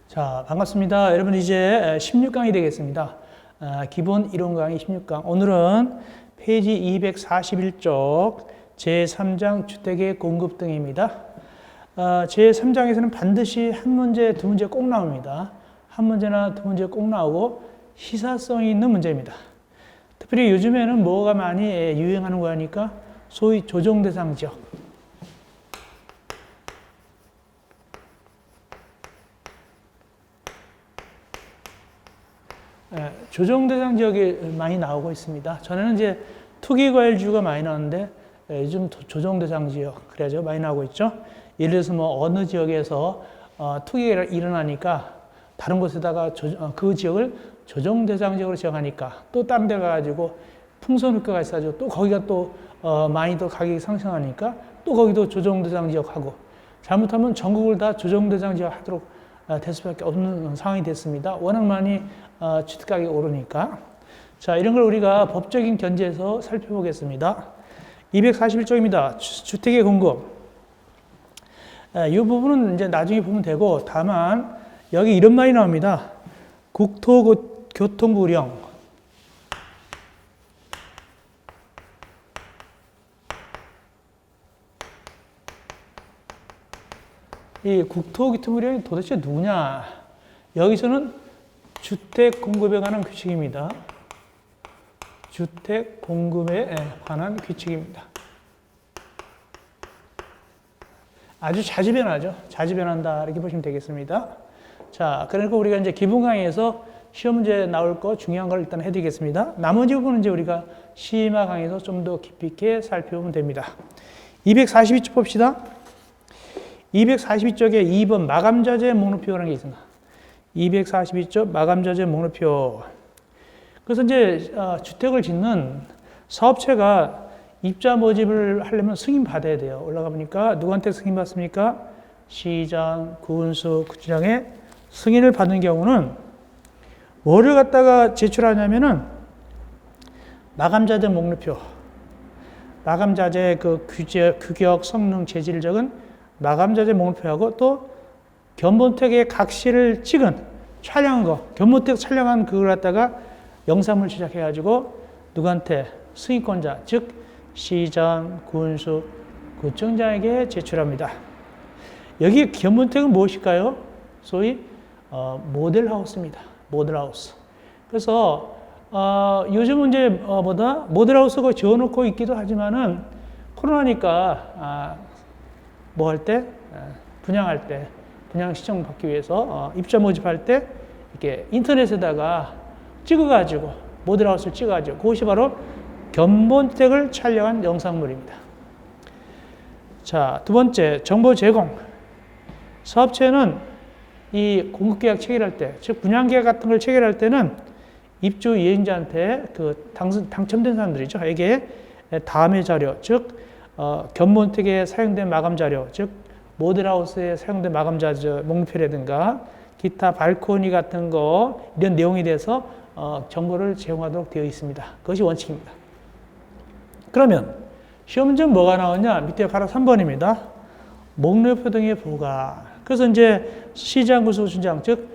자, 반갑습니다. 여러분 이제 16강이 되겠습니다. 기본 이론 강의 16강. 오늘은 페이지 241쪽 제3장 주택의 공급 등입니다. 제3장에서는 반드시 한 문제, 두 문제 꼭 나옵니다. 한 문제나 두 문제 꼭 나오고 시사성이 있는 문제입니다. 특별히 요즘에는 뭐가 많이 유행하는 거니까 소위 조정대상 지역. 조정대상 지역이 많이 나오고 있습니다. 전에는 이제 투기과열지구가 많이 나오는데 요즘 조정대상 지역 그래야죠 많이 나오고 있죠. 예를 들어서 뭐 어느 지역에서 투기가 일어나니까 다른 곳에다가 그 지역을 조정대상 지역으로 지정하니까 또 다른 데 가가지고 풍선 효과가 있어가지고 또 거기가 또 많이 더 가격이 상승하니까 또 거기도 조정대상 지역하고 잘못하면 전국을 다 조정대상 지역 하도록 될 수밖에 없는 상황이 됐습니다. 워낙 많이 주택가격이 오르니까. 자, 이런 걸 우리가 법적인 견지에서 살펴보겠습니다. 241쪽입니다. 주택의 공급. 이 부분은 이제 나중에 보면 되고, 다만 여기 이런 말이 나옵니다. 국토교통부령. 이 국토교통부령이 도대체 누구냐? 여기서는 주택 공급에 관한 규칙입니다. 주택 공급에 관한 규칙입니다. 아주 자주 변하죠. 자주 변한다. 이렇게 보시면 되겠습니다. 자, 그러니까 우리가 이제 기본 강의에서 시험 문제 나올 거 중요한 걸 일단 해드리겠습니다. 나머지 부분은 이제 우리가 심화 강의에서 좀 더 깊이 있게 살펴보면 됩니다. 242쪽 봅시다. 242쪽에 2번 마감자재 목록표라는 게 있습니다. 242쪽 마감자재 목록표. 그래서 이제 주택을 짓는 사업체가 입자 모집을 하려면 승인 받아야 돼요. 올라가 보니까 누구한테 승인 받습니까? 시장, 군수, 구청장의 승인을 받는 경우는 뭐를 갖다가 제출하냐면은 마감자재 목록표. 마감자재 그 규격, 성능, 재질을 적은 마감자재 목록표하고 또 견본택의 각실을 찍은 촬영한 거, 견본택 촬영한 그걸 갖다가 영상을 제작해가지고 누구한테 승인권자, 즉 시장, 군수, 구청장에게 제출합니다. 여기 견본택은 무엇일까요? 소위 모델하우스입니다. 모델하우스. 그래서 요즘은 이제 모델하우스가 지어놓고 있기도 하지만은 코로나니까 뭐 할 때 분양할 때 분양 시청 받기 위해서 입자 모집할 때 이렇게 인터넷에다가 찍어가지고 모델하우스를 찍어가지고 그것이 바로 견본택을 촬영한 영상물입니다. 자, 두 번째 정보 제공. 사업체는 이 공급계약 체결할 때, 즉 분양계약 같은 걸 체결할 때는 입주 이행자한테 그 당첨된 사람들이죠. 에게 다음의 자료, 즉 견본택에 사용된 마감 자료, 즉 모델하우스에 사용된 마감 자료 목록표라든가 기타 발코니 같은 거 이런 내용에 대해서 정보를 제공하도록 되어 있습니다. 그것이 원칙입니다. 그러면 시험 문제는 뭐가 나오냐? 밑에 바로 3번입니다. 목록표 등의 보관. 그래서 이제 시장, 군수, 구청장, 즉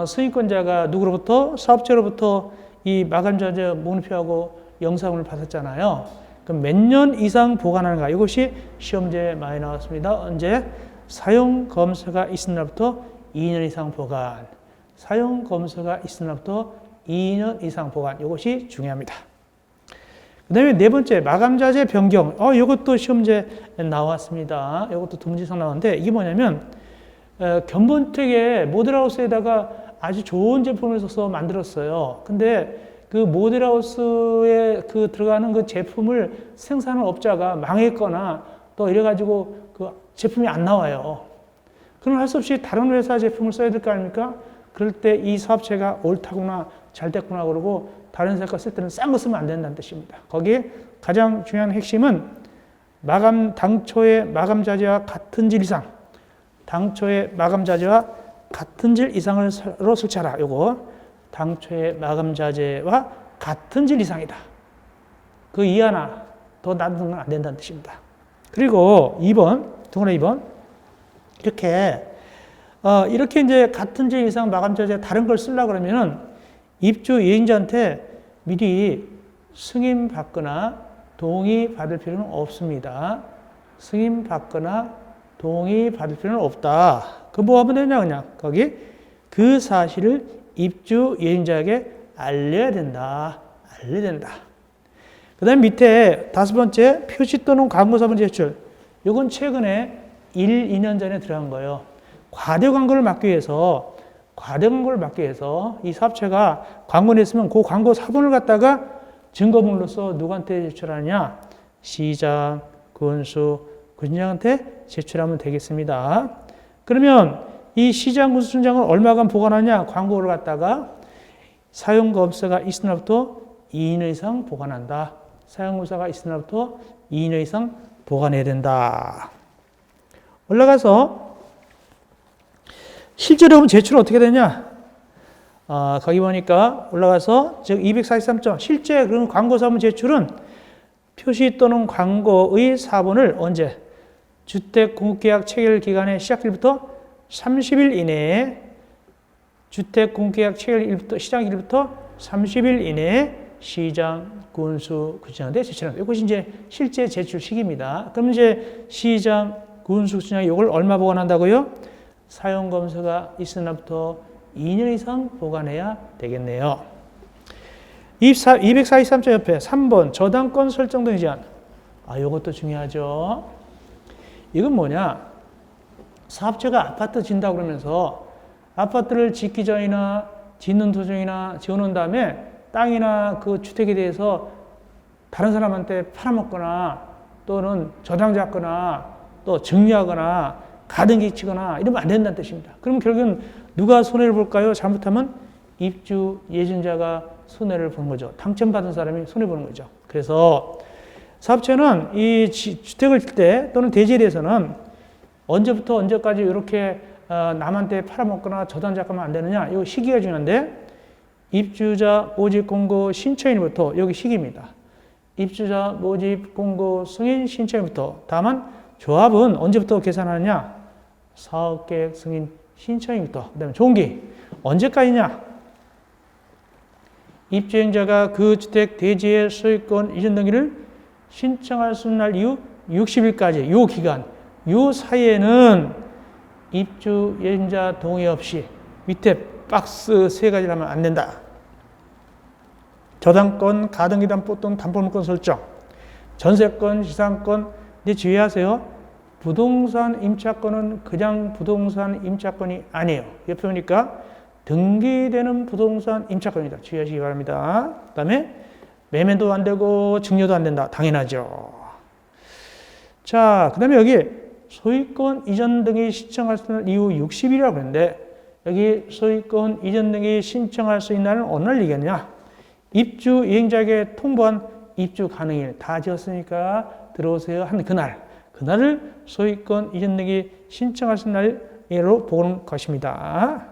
승인권자가 누구로부터 사업체로부터 이 마감자재 목록표하고 영상을 받았잖아요. 그럼 몇 년 이상 보관하는가? 이것이 시험지에 많이 나왔습니다. 언제? 사용 검사가 있은 날부터 2년 이상 보관. 사용 검사가 있은 날부터 2년 이상 보관. 이것이 중요합니다. 그 다음에 네 번째, 마감자재 변경. 이것도 시험지에 나왔습니다. 이것도 두 문제 이상 나왔는데, 이게 뭐냐면, 견본택의 모델하우스에다가 아주 좋은 제품을 써서 만들었어요. 근데 그 모델하우스에 그 들어가는 그 제품을 생산한 업자가 망했거나 또 이래가지고 그 제품이 안 나와요. 그럼 할 수 없이 다른 회사 제품을 써야 될 거 아닙니까? 그럴 때 이 사업체가 옳다구나, 잘 됐구나 그러고 다른 회사 거 쓸 때는 싼 거 쓰면 안 된다는 뜻입니다. 거기에 가장 중요한 핵심은 당초의 마감자재와 같은 질 이상, 당초의 마감자재와 같은 질 이상으로 설치하라. 요거. 당초의 마감자재와 같은 질 이상이다. 그 이하나 더 낮은 건 안 된다는 뜻입니다. 그리고 2번, 동그라 2번. 이렇게 이렇게 이제 같은 제 이상 마감자재 다른 걸 쓰려고 그러면은 입주 예정자한테 미리 승인 받거나 동의 받을 필요는 없습니다. 승인 받거나 동의 받을 필요는 없다. 그 뭐 하면 되냐, 그냥. 거기 그 사실을 입주 예정자에게 알려야 된다. 알려야 된다. 그 다음 밑에 5번째, 표시 또는 광고 사본 제출. 이건 최근에 1, 2년 전에 들어간 거예요. 과대 광고를 막기 위해서 이 사업체가 광고를 냈으면 그 광고 사본을 갖다가 증거물로서 누구한테 제출하냐? 시장, 군수, 군수장한테 제출하면 되겠습니다. 그러면 이 시장, 군수장을 얼마간 보관하냐? 광고를 갖다가 사용검사가 있은 날부터 2년 이상 보관한다. 사용검사가 있은 날부터 2년 이상 보관해야 된다. 올라가서 실제로 보면 제출은 어떻게 되냐? 거기 보니까 올라가서 즉 243점 실제 그런 광고 사본 제출은 표시 또는 광고의 사본을 언제? 주택 공급계약 체결 기간의 시작일부터 30일 이내에 주택 공급계약 체결일부터 시작일부터 30일 이내에 시장, 군수, 군수장한테 제출한다. 이것이 이제 실제 제출 시기입니다. 그럼 이제 시장, 군수, 군수장이 이걸 얼마 보관한다고요? 사용검사가 있은 날부터 2년 이상 보관해야 되겠네요. 243점 옆에 3번 저당권 설정 등의 제한. 이것도 중요하죠. 이건 뭐냐? 사업자가 아파트 짓는다고 그러면서 아파트를 짓기 전이나 짓는 도중이나 지어놓은 다음에 땅이나 그 주택에 대해서 다른 사람한테 팔아먹거나 또는 저당 잡거나 또 증여하거나 가등기 치거나 이러면 안 된다는 뜻입니다. 그럼 결국은 누가 손해를 볼까요? 잘못하면 입주 예정자가 손해를 보는 거죠. 당첨받은 사람이 손해보는 거죠. 그래서 사업체는 이 주택을 질 때 또는 대지에 대해서는 언제부터 언제까지 이렇게 남한테 팔아먹거나 저당 잡으면 안 되느냐? 이 시기가 중요한데 입주자 모집 공고 신청일부터 여기 시기입니다. 입주자 모집 공고 승인 신청일부터. 다만 조합은 언제부터 계산하느냐? 사업계획 승인 신청일부터. 그 다음에 종기. 언제까지냐? 입주행자가 그 주택 대지의 소유권 이전 등기를 신청할 수 있는 날 이후 60일까지 요 기간, 요 사이에는 입주 예정자 동의 없이 밑에 박스 3가지를 하면 안 된다. 저당권, 가등기담보 또는 담보물권 설정, 전세권, 지상권. 근데 주의하세요. 부동산 임차권은 그냥 부동산 임차권이 아니에요. 옆에 보니까 등기되는 부동산 임차권입니다. 주의하시기 바랍니다. 그 다음에 매매도 안 되고 증여도 안 된다. 당연하죠. 자, 그 다음에 여기 소유권 이전 등기 신청할 수 있는 이후 60일이라고 그랬는데 여기 소유권 이전 등기 신청할 수 있는 날은 어느 날 얘기하느냐? 입주 이행자에게 통보한 입주 가능일 다 지었으니까 들어오세요 한 그날을 소유권 이전 등기 신청할 수 있는 날로 보는 것입니다.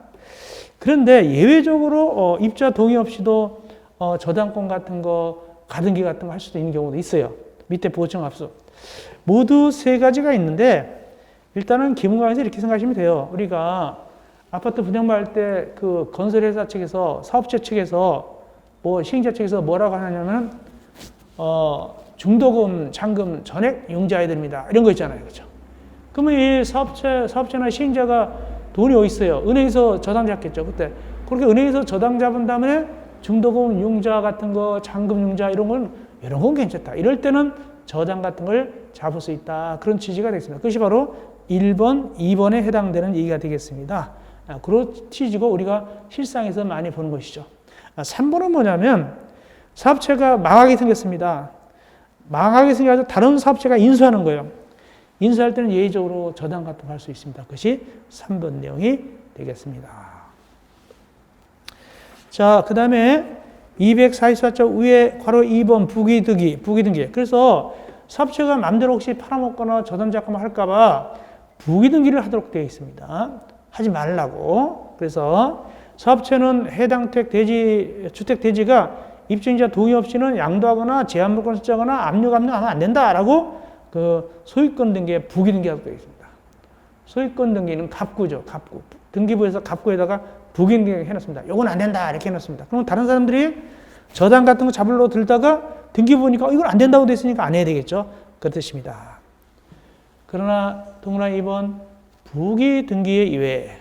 그런데 예외적으로 입주자 동의 없이도 저당권 같은 거, 가등기 같은 거 할 수도 있는 경우도 있어요. 밑에 보증합수. 모두 3가지가 있는데 일단은 기본관에서 이렇게 생각하시면 돼요. 우리가 아파트 분양받을 때 그 건설회사 측에서 사업체 측에서 시행자 측에서 뭐라고 하냐면 중도금, 잔금, 전액 융자해야 됩니다. 이런 거 있잖아요. 그렇죠? 그러면 이 사업체나 시행자가 돈이 어디 있어요? 은행에서 저당 잡겠죠. 그때 그렇게 은행에서 저당 잡은 다음에 중도금 융자 같은 거, 잔금 융자 이런 건 괜찮다. 이럴 때는 저당 같은 걸 잡을 수 있다. 그런 취지가 되겠습니다. 그것이 바로 1번, 2번에 해당되는 얘기가 되겠습니다. 그런 취지고 우리가 실상에서 많이 보는 것이죠. 3번은 뭐냐면 사업체가 망하게 생겼습니다. 망하게 생겨서 다른 사업체가 인수하는 거예요. 인수할 때는 예외적으로 저당 같은 거 할 수 있습니다. 그것이 3번 내용이 되겠습니다. 자, 그 다음에 244쪽 위에 괄호 2번 부기등기. 그래서 사업체가 마음대로 혹시 팔아먹거나 저당 잡거나 할까봐 부기등기를 하도록 되어 있습니다. 하지 말라고. 그래서 사업체는 해당 주택 대지가 입주인자 동의 없이는 양도하거나 제한물권 설정하거나 압류하면 안 된다라고 그 소유권 등기에 부기등기하도록 되어 있습니다. 소유권 등기는 갑구죠. 갑구. 등기부에서 갑구에다가 부기등기 해놨습니다. 요건 안 된다 이렇게 해놨습니다. 그럼 다른 사람들이 저당 같은 거 잡으러 들다가 등기부 보니까 이건 안 된다고 돼 있으니까 안 해야 되겠죠. 그 뜻입니다. 그러나 동그라미 2번 부기등기의 이외에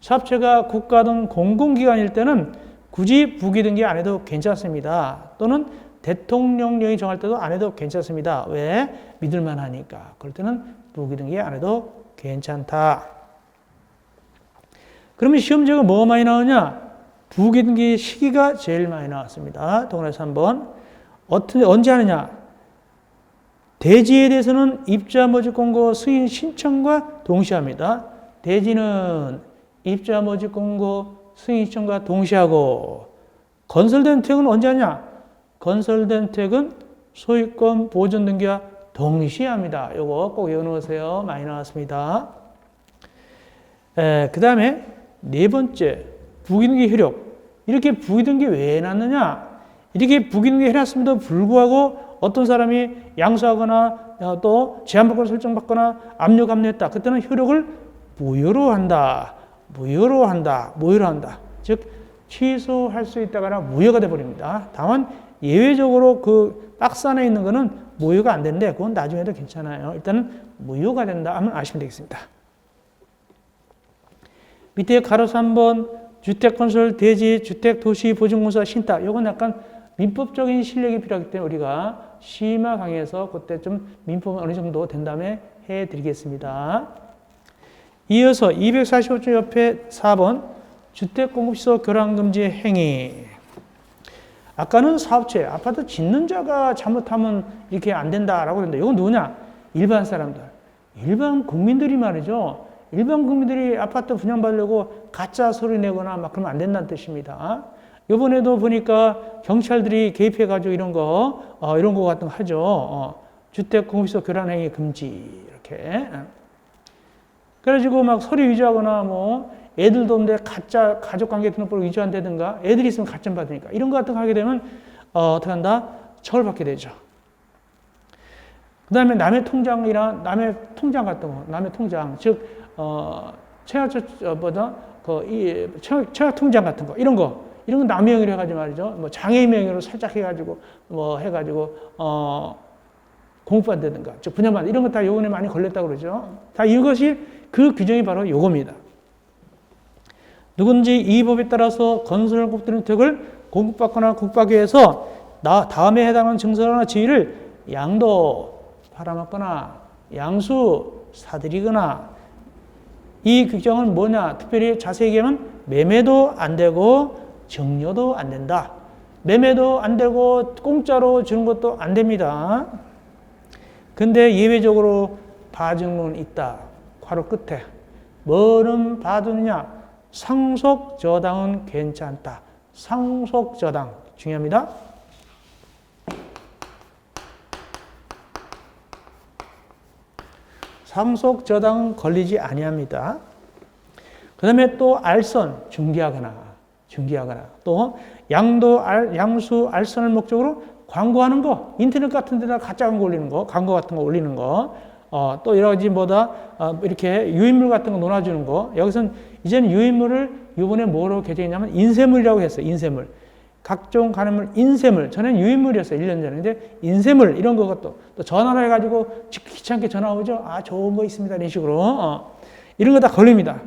사업체가 국가 등 공공기관일 때는 굳이 부기등기 안 해도 괜찮습니다. 또는 대통령령이 정할 때도 안 해도 괜찮습니다. 왜? 믿을만 하니까. 그럴 때는 부기등기 안 해도 괜찮다. 그러면 시험지가 뭐가 많이 나오냐? 부기등기 시기가 제일 많이 나왔습니다. 동그라미 3번. 언제 하느냐? 대지에 대해서는 입자 모집 공고 승인 신청과 동시에 합니다. 대지는 입자 모집 공고 승인 신청과 동시에 하고, 건설된 주택은 언제 하냐? 건설된 주택은 소유권 보존 등기와 동시에 합니다. 요거 꼭 외워놓으세요. 많이 나왔습니다. 그 다음에 네 번째, 부기등기 효력. 이렇게 부기등기 왜 해놨느냐? 이렇게 부기등기 해놨음에도 불구하고 어떤 사람이 양수하거나 또 제한법권 설정받거나 압류 감내했다. 그때는 효력을 무효로 한다. 무효로 한다. 무효로 한다. 즉 취소할 수 있다거나 무효가 돼버립니다. 다만 예외적으로 그 박스 안에 있는 거는 무효가 안 되는데 그건 나중에도 괜찮아요. 일단은 무효가 된다 하면 아시면 되겠습니다. 밑에 가로수 3번 주택건설 대지 주택도시보증공사 신탁. 이건 약간 민법적인 실력이 필요하기 때문에 우리가 심화 강의에서 그때 좀 민법은 어느 정도 된 다음에 해드리겠습니다. 이어서 245조 옆에 4번 주택공급시설 교란금지 행위. 아까는 사업체, 아파트 짓는 자가 잘못하면 이렇게 안 된다라고 그랬는데 이건 누구냐? 일반 사람들. 일반 국민들이 말이죠. 일반 국민들이 아파트 분양받으려고 가짜 서류 내거나 막 그러면 안 된다는 뜻입니다. 이번에도 보니까 경찰들이 개입해가지고 이런 거 같은 거 하죠. 주택공급시설 교란행위 금지 이렇게. 그래가지고 막 서류 위조하거나 뭐 애들도 없는데 가짜 가족관계 등록번호 위조한다든가 애들이 있으면 가점 받으니까 이런 거 같은 거 하게 되면 어떻게 한다? 처벌받게 되죠. 그 다음에 남의 통장이랑 남의 통장 같은 거, 남의 통장, 즉 청약 통장 같은 거 이런 거 남의 명의로 해가지고 말이죠. 뭐 장애인 명의로 살짝 해가지고 공급받는다든가, 즉 분양받는 이런 거 다 요번에 많이 걸렸다고 그러죠. 다 이것이 그 규정이 바로 요겁니다. 누군지 이 법에 따라서 건설공급되는 주택을 공급받거나 공급하기 위해서 다음에 해당하는 증서나 지위를 양도, 팔아먹거나 양수, 사들이거나 이 규정은 뭐냐? 특별히 자세히 얘기하면 매매도 안 되고 증여도 안 된다. 매매도 안 되고 공짜로 주는 것도 안 됩니다. 근데 예외적으로 봐주는 있다. 괄호 끝에 뭐는 봐주느냐? 상속저당은 괜찮다. 상속저당 중요합니다. 상속저당은 걸리지 아니합니다. 그 다음에 또 알선, 중개하거나 또 양수, 알선을 목적으로 광고하는 거, 인터넷 같은 데다 가짜 광고 올리는 거, 광고 같은 거 올리는 거, 또 여러 가지 이렇게 유인물 같은 거 논아주는 거. 여기서는 이제는 유인물을 이번에 뭐로 개정했냐면 인쇄물이라고 했어요. 인쇄물. 각종 가늠물, 인쇄물. 전에는 유인물이었어요. 1년 전에. 근데 인쇄물, 이런 것도 또 전화를 해가지고 귀찮게 전화 오죠. 좋은 거 있습니다. 이런 식으로. 이런 거 다 걸립니다.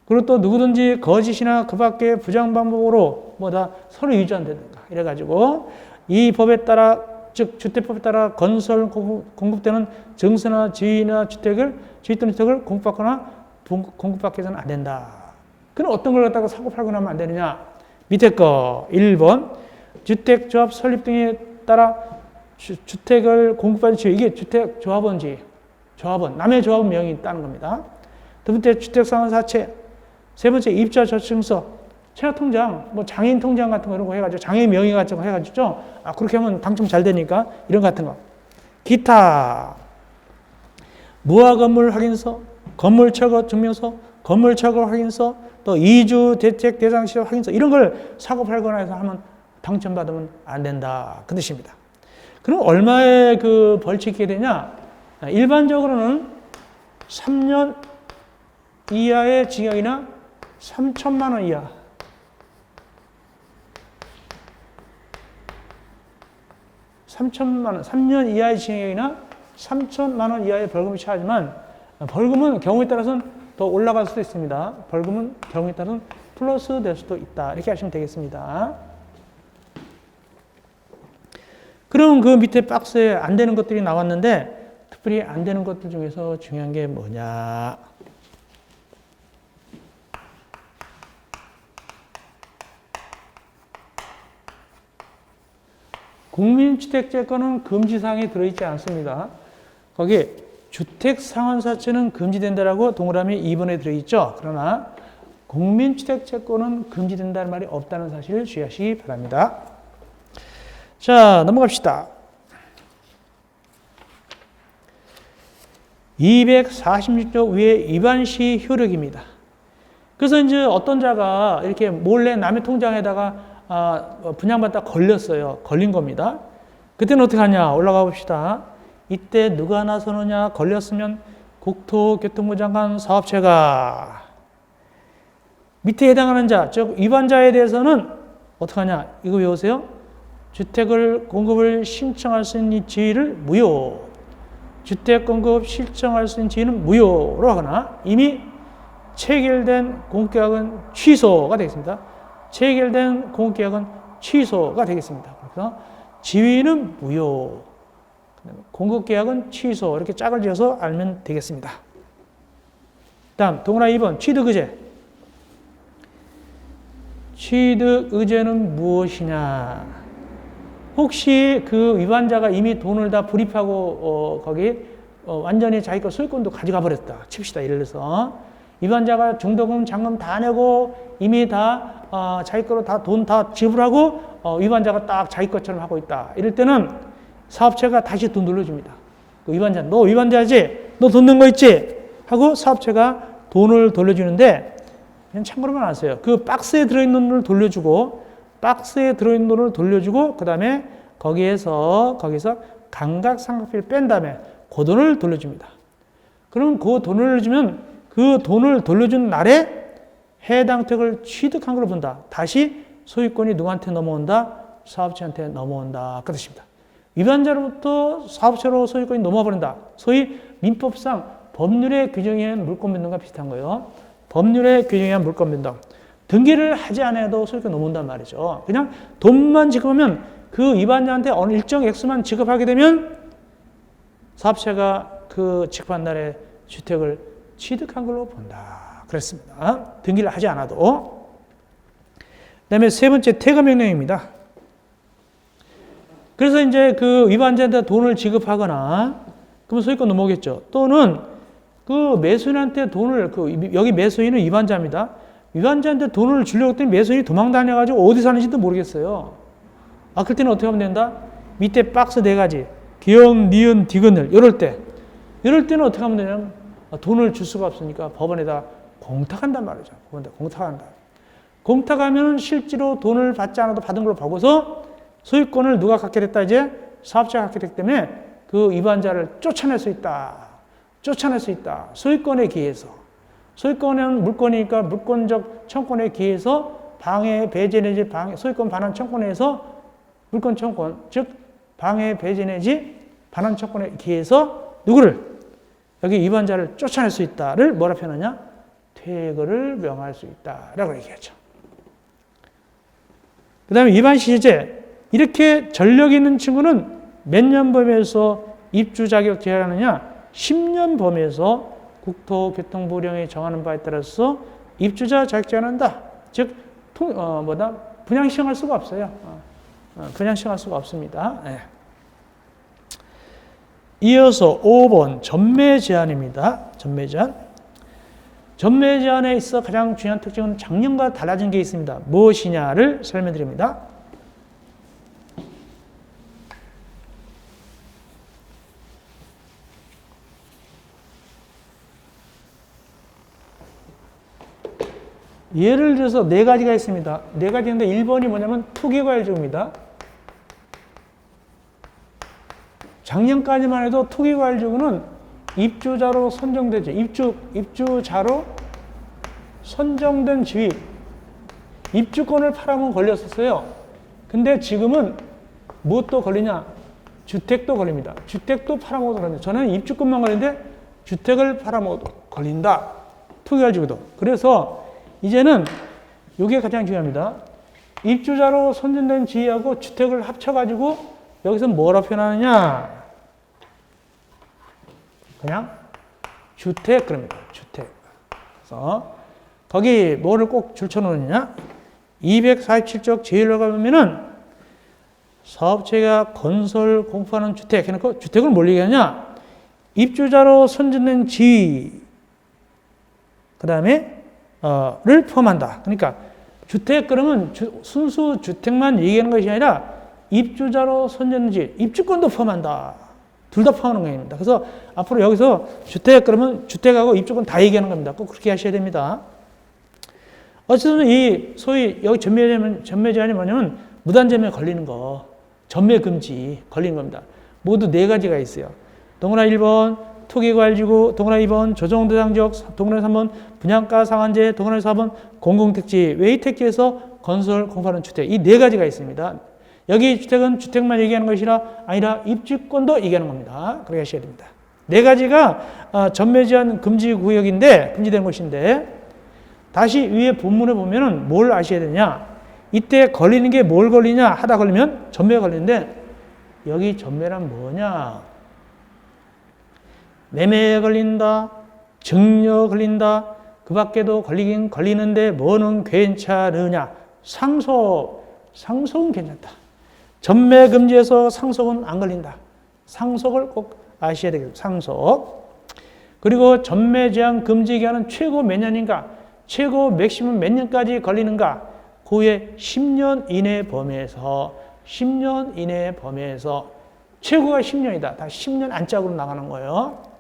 그리고 또 누구든지 거짓이나 그 밖의 부정 방법으로 서로 유지한다든가 이래가지고 이 법에 따라, 즉 주택법에 따라 건설 공급되는 증서나 지위나 주택을 공급받거나 공급받기 해서는 안 된다. 그럼 어떤 걸 갖다가 사고 팔거나 하면 안 되느냐? 밑에 거 1번 주택조합 설립 등에 따라 주택을 공급받은 지위, 이게 주택조합원지, 조합원, 남의 조합원 명이 있다는 겁니다. 두 번째 주택상환사채, 세 번째 입자저축증서, 청약통장, 장애인 통장 같은 거 이런 거 해가지고 장애인 명의 같은 거 해가지고 그렇게 하면 당첨 잘 되니까 이런 거 같은 거. 기타 무화건물 확인서, 건물처거 증명서, 건물처거 확인서, 또 이주 대책 대상시 확인서 이런 걸 사고 팔거나 해서 하면 당첨받으면 안 된다. 그 뜻입니다. 그럼 얼마의 그 벌칙이 되냐? 일반적으로는 3년 이하의 징역이나 3천만 원 이하. 3천만 원, 3년 이하의 징역이나 3천만 원 이하의 벌금이 처하지만 벌금은 경우에 따라서는 더 올라갈 수도 있습니다. 벌금은 경우에 따라서는 플러스 될 수도 있다. 이렇게 하시면 되겠습니다. 그럼 그 밑에 박스에 안 되는 것들이 나왔는데 특별히 안 되는 것들 중에서 중요한 게 뭐냐? 국민주택재건은 금지사항에 들어있지 않습니다. 거기 주택상환사채는 금지된다라고 동그라미 2번에 들어있죠. 그러나 국민주택채권은 금지된다는 말이 없다는 사실을 주의하시기 바랍니다. 자, 넘어갑시다. 246조 위의 위반시 효력입니다. 그래서 이제 어떤 자가 이렇게 몰래 남의 통장에다가 분양받다 걸렸어요. 걸린 겁니다. 그때는 어떻게 하냐? 올라가 봅시다. 이때 누가 나서느냐? 걸렸으면 국토교통부 장관 사업체가 밑에 해당하는 자, 즉 위반자에 대해서는 어떻게 하냐? 이거 외우세요. 주택을 공급을 신청할 수 있는 지위를 무효. 주택 공급 신청할 수 있는 지위는 무효로 하거나 이미 체결된 공급계약은 취소가 되겠습니다. 체결된 공급계약은 취소가 되겠습니다. 그래서 지위는 무효, 공급계약은 취소 이렇게 짝을 지어서 알면 되겠습니다. 다음 동그라미 2번 취득의제. 취득의제는 무엇이냐? 혹시 그 위반자가 이미 돈을 다 불입하고 거기 완전히 자기 거 소유권도 가져가 버렸다 칩시다. 예를 들어서 위반자가 중도금, 잔금 다 내고 이미 다 자기 거로 다 돈 다 지불하고 위반자가 딱 자기 것처럼 하고 있다. 이럴 때는 사업체가 다시 돈 돌려줍니다. 그 위반자, 너 위반자지? 너 돈 낸 거 있지? 하고 사업체가 돈을 돌려주는데 그냥 참고로만 아세요. 그 박스에 들어있는 돈을 돌려주고 그 다음에 거기서 감각상각비를 뺀 다음에 그 돈을 돌려줍니다. 그럼 그 돈을 주면 그 돈을 돌려준 날에 해당 택을 취득한 걸로 본다. 다시 소유권이 누구한테 넘어온다? 사업체한테 넘어온다. 그 뜻입니다. 위반자로부터 사업체로 소유권이 넘어와 버린다. 소위 민법상 법률의 규정에 의한 물권 변동과 비슷한 거예요. 법률의 규정에 의한 물권 변동. 등기를 하지 않아도 소유권 넘어온단 말이죠. 그냥 돈만 지급하면 그 위반자한테 어느 일정 액수만 지급하게 되면 사업체가 그 지급한 날에 주택을 취득한 걸로 본다. 그랬습니다. 등기를 하지 않아도. 그 다음에 세 번째 퇴거명령입니다. 그래서 이제 그 위반자한테 돈을 지급하거나 그러면 소유권 넘어오겠죠. 또는 그 매수인한테 돈을 여기 매수인은 위반자입니다. 위반자한테 돈을 주려고 했더니 매수인이 도망 다녀가지고 어디 사는지도 모르겠어요. 그럴 때는 어떻게 하면 된다? 밑에 박스 4가지. 기역, 니은, 디귿을. 이럴 때는 어떻게 하면 되냐면 돈을 줄 수가 없으니까 법원에다 공탁한단 말이죠. 법원에다 공탁한다. 공탁하면 실제로 돈을 받지 않아도 받은 걸로 보고서 소유권을 누가 갖게 됐다? 이제 사업자가 갖게 됐기 때문에 그 위반자를 쫓아낼 수 있다. 소유권에 기해서. 소유권은 물권이니까 물권적 청권에 기해서 방해, 배제 내지 소유권 반환 청권에 의해서 물권 청권, 즉 방해, 배제 내지 반환 청권에 기해서 누구를? 여기 위반자를 쫓아낼 수 있다를 뭐라 표현하냐? 퇴거를 명할 수 있다라고 얘기하죠. 그 다음에 위반 시제. 이렇게 전력 있는 친구는 몇 년 범위에서 입주 자격 제한하느냐? 10년 범위에서 국토교통부령이 정하는 바에 따라서 입주자 자격 제한한다. 즉, 분양 시행할 수가 없어요. 분양 시행할 수가 없습니다. 네. 이어서 5번 전매 제한입니다. 전매 제한. 전매 제한에 있어 가장 중요한 특징은 작년과 달라진 게 있습니다. 무엇이냐를 설명드립니다. 예를 들어서 4가지가 있습니다. 4가지인데 1번이 뭐냐면 투기과일주입니다. 작년까지만 해도 투기과일주는 입주자로 선정되죠. 입주자로 선정된 지위, 입주권을 팔아면 걸렸었어요. 근데 지금은 무엇도 걸리냐? 주택도 걸립니다. 주택도 팔아먹어도 걸립니다. 저는 입주권만 걸리는데 주택을 팔아먹어도 걸린다. 투기가지고도. 그래서 이제는 이게 가장 중요합니다. 입주자로 선정된 지위하고 주택을 합쳐가지고 여기서 뭐라 표현하느냐? 그냥 주택 그럽니다. 주택. 그래서 거기 뭐를 꼭 줄쳐놓느냐? 247쪽 제1로 가보면은 사업체가 건설 공급하는 주택 해놓고 주택을 뭘 얘기하냐? 입주자로 선정된 지위 그 다음에 를 포함한다. 그러니까 주택 그러면 순수 주택만 얘기하는 것이 아니라 입주자로 선정된 지위, 입주권도 포함한다. 둘 다 포함하는 겁니다. 그래서 앞으로 여기서 주택 그러면 주택하고 입주권 다 얘기하는 겁니다. 꼭 그렇게 하셔야 됩니다. 어쨌든 이 소위 여기 전매 제한이 뭐냐면 무단점에 걸리는 거, 전매 금지 걸리는 겁니다. 모두 4가지가 있어요. 동그라미 1번 토기과일지구, 동그라미 2번 조정대상지역, 동그라미 3번 분양가 상한제, 동그라미 4번 공공택지, 외의택지에서 건설 공급하는 주택, 이 4가지가 있습니다. 여기 주택은 주택만 얘기하는 것이라 아니라 입주권도 얘기하는 겁니다. 그렇게 하셔야 됩니다. 4가지가 전매 제한 금지 구역인데, 금지된 곳인데, 다시 위에 본문에 보면은 뭘 아셔야 되냐? 이때 걸리는 게 뭘 걸리냐? 하다 걸리면 전매가 걸리는데, 여기 전매란 뭐냐? 매매에 걸린다, 증여 걸린다, 그 밖에도 걸리긴 걸리는데 뭐는 괜찮으냐? 상속은 괜찮다. 전매 금지에서 상속은 안 걸린다. 상속을 꼭 아셔야 되겠습니다. 상속. 그리고 전매 제한 금지 기간은 최고 몇 년인가? 최고 맥시멈 몇 년까지 걸리는가? 그 후에 10년 이내 범위에서 10년 이내 범위에서 최고가 10년이다. 다 10년 안짝으로 나가는 거예요.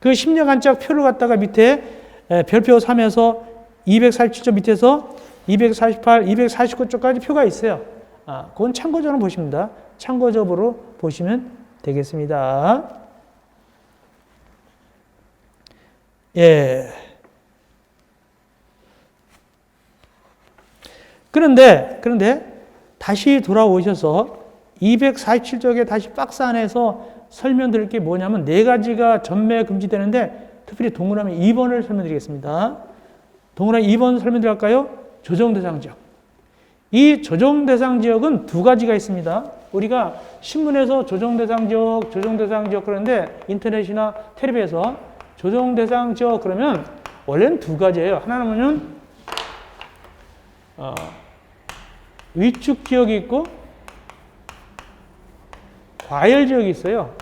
그 10년 안짝 표를 갖다가 밑에 별표 3에서 247쪽 밑에서 248, 249쪽까지 표가 있어요. 그건 참고적으로 보십니다. 참고적으로 보시면 되겠습니다. 예. 그런데 다시 돌아오셔서 247쪽에 다시 박스 안에서 설명드릴 게 뭐냐면 4가지가 전매 금지되는데 특별히 동그라미 2번을 설명드리겠습니다. 동그라미 2번 설명드릴까요? 조정대상 지역. 이 조정대상 지역은 2가지가 있습니다. 우리가 신문에서 조정대상 지역 그러는데 인터넷이나 텔레비에서 조정대상 지역 그러면 원래는 2가지예요. 하나는 위축 지역이 있고 과열 지역이 있어요.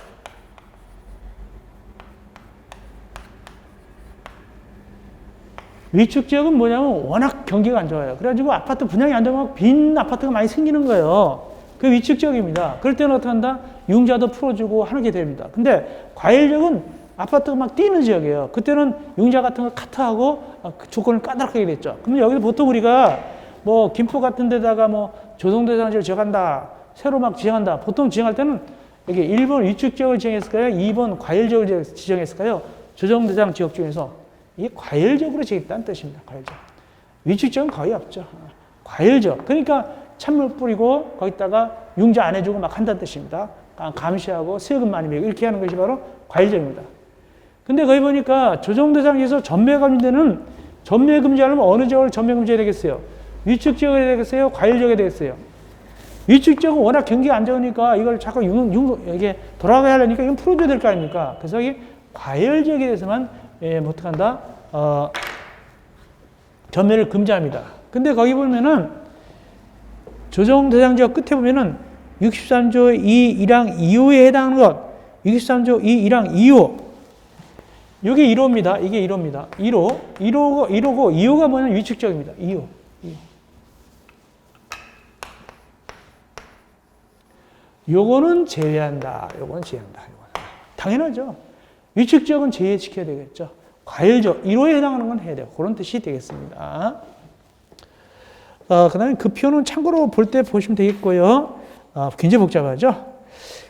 위축 지역은 뭐냐면 워낙 경기가 안 좋아요. 그래가지고 아파트 분양이 안 되면 빈 아파트가 많이 생기는 거예요. 그 위축 지역입니다. 그럴 때는 어떻게 한다? 융자도 풀어주고 하는 게 됩니다. 근데 과열 지역은 아파트가 막 뛰는 지역이에요. 그때는 융자 같은 걸 카트하고 조건을 까다롭게 됐죠. 그러면 여기서 보통 우리가 뭐 김포 같은 데다가 뭐 조정대상 지역을 지정한다. 새로 막 지정한다. 보통 지정할 때는 여기 1번 위축 지역을 지정했을까요? 2번 과열 지역을 지정했을까요? 조정대상 지역 중에서 이 과열적으로 지겠다는 뜻입니다. 과열적. 위축적은 거의 없죠. 과열적. 그러니까 찬물 뿌리고 거기다가 융자 안 해주고 막 한다는 뜻입니다. 감시하고 세금 많이 매고 이렇게 하는 것이 바로 과열적입니다. 근데 거기 보니까 조정대상에서 전매 금지되는 전매 금지하려면 어느 지역을 전매 금지해야 되겠어요? 위축 지역이 되겠어요? 과열 지역이 되겠어요? 위축 지역은 워낙 경기가 안 좋으니까 이걸 자꾸 이게 돌아가야 하려니까 이건 풀어줘야 될 거 아닙니까? 그래서 이 과열 지역에 대해서만 어떻게 한다? 전매를 금지합니다. 근데 거기 보면은 조정 대상 지역 끝에 보면은 63조 2, 1항 2호에 해당하는 것, 63조 2, 1항 2호. 이게 1호입니다. 이게 1호입니다. 1호고 2호가 뭐냐면 위축적입니다. 2호. 요거는 제외한다. 요거는 제외한다. 당연하죠. 위축 지역은 제외시켜야 되겠죠. 과열적 1호에 해당하는 건 해야 돼요. 그런 뜻이 되겠습니다. 그 다음에 그 표는 참고로 볼 때 보시면 되겠고요. 굉장히 복잡하죠.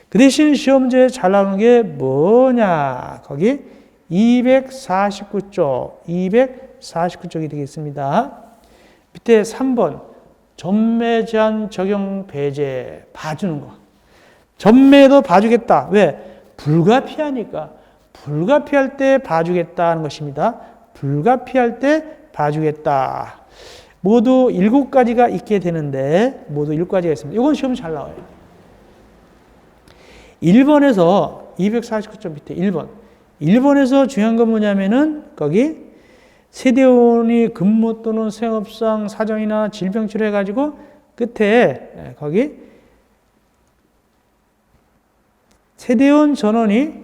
그 대신 시험지에 잘 나오는 게 뭐냐. 거기 249쪽, 249쪽이 되겠습니다. 밑에 3번 전매 제한 적용 배제 봐주는 거. 전매도 봐주겠다. 왜? 불가피하니까. 불가피할 때 봐주겠다는 것입니다. 불가피할 때 봐주겠다. 모두 7가지가 있게 되는데 모두 7가지가 있습니다. 이건 시험 잘 나와요. 1번에서 249점 밑에 1번. 1번에서 중요한 건 뭐냐면은 거기 세대원이 근무 또는 생업상 사정이나 질병 치료해가지고 끝에 거기 세대원 전원이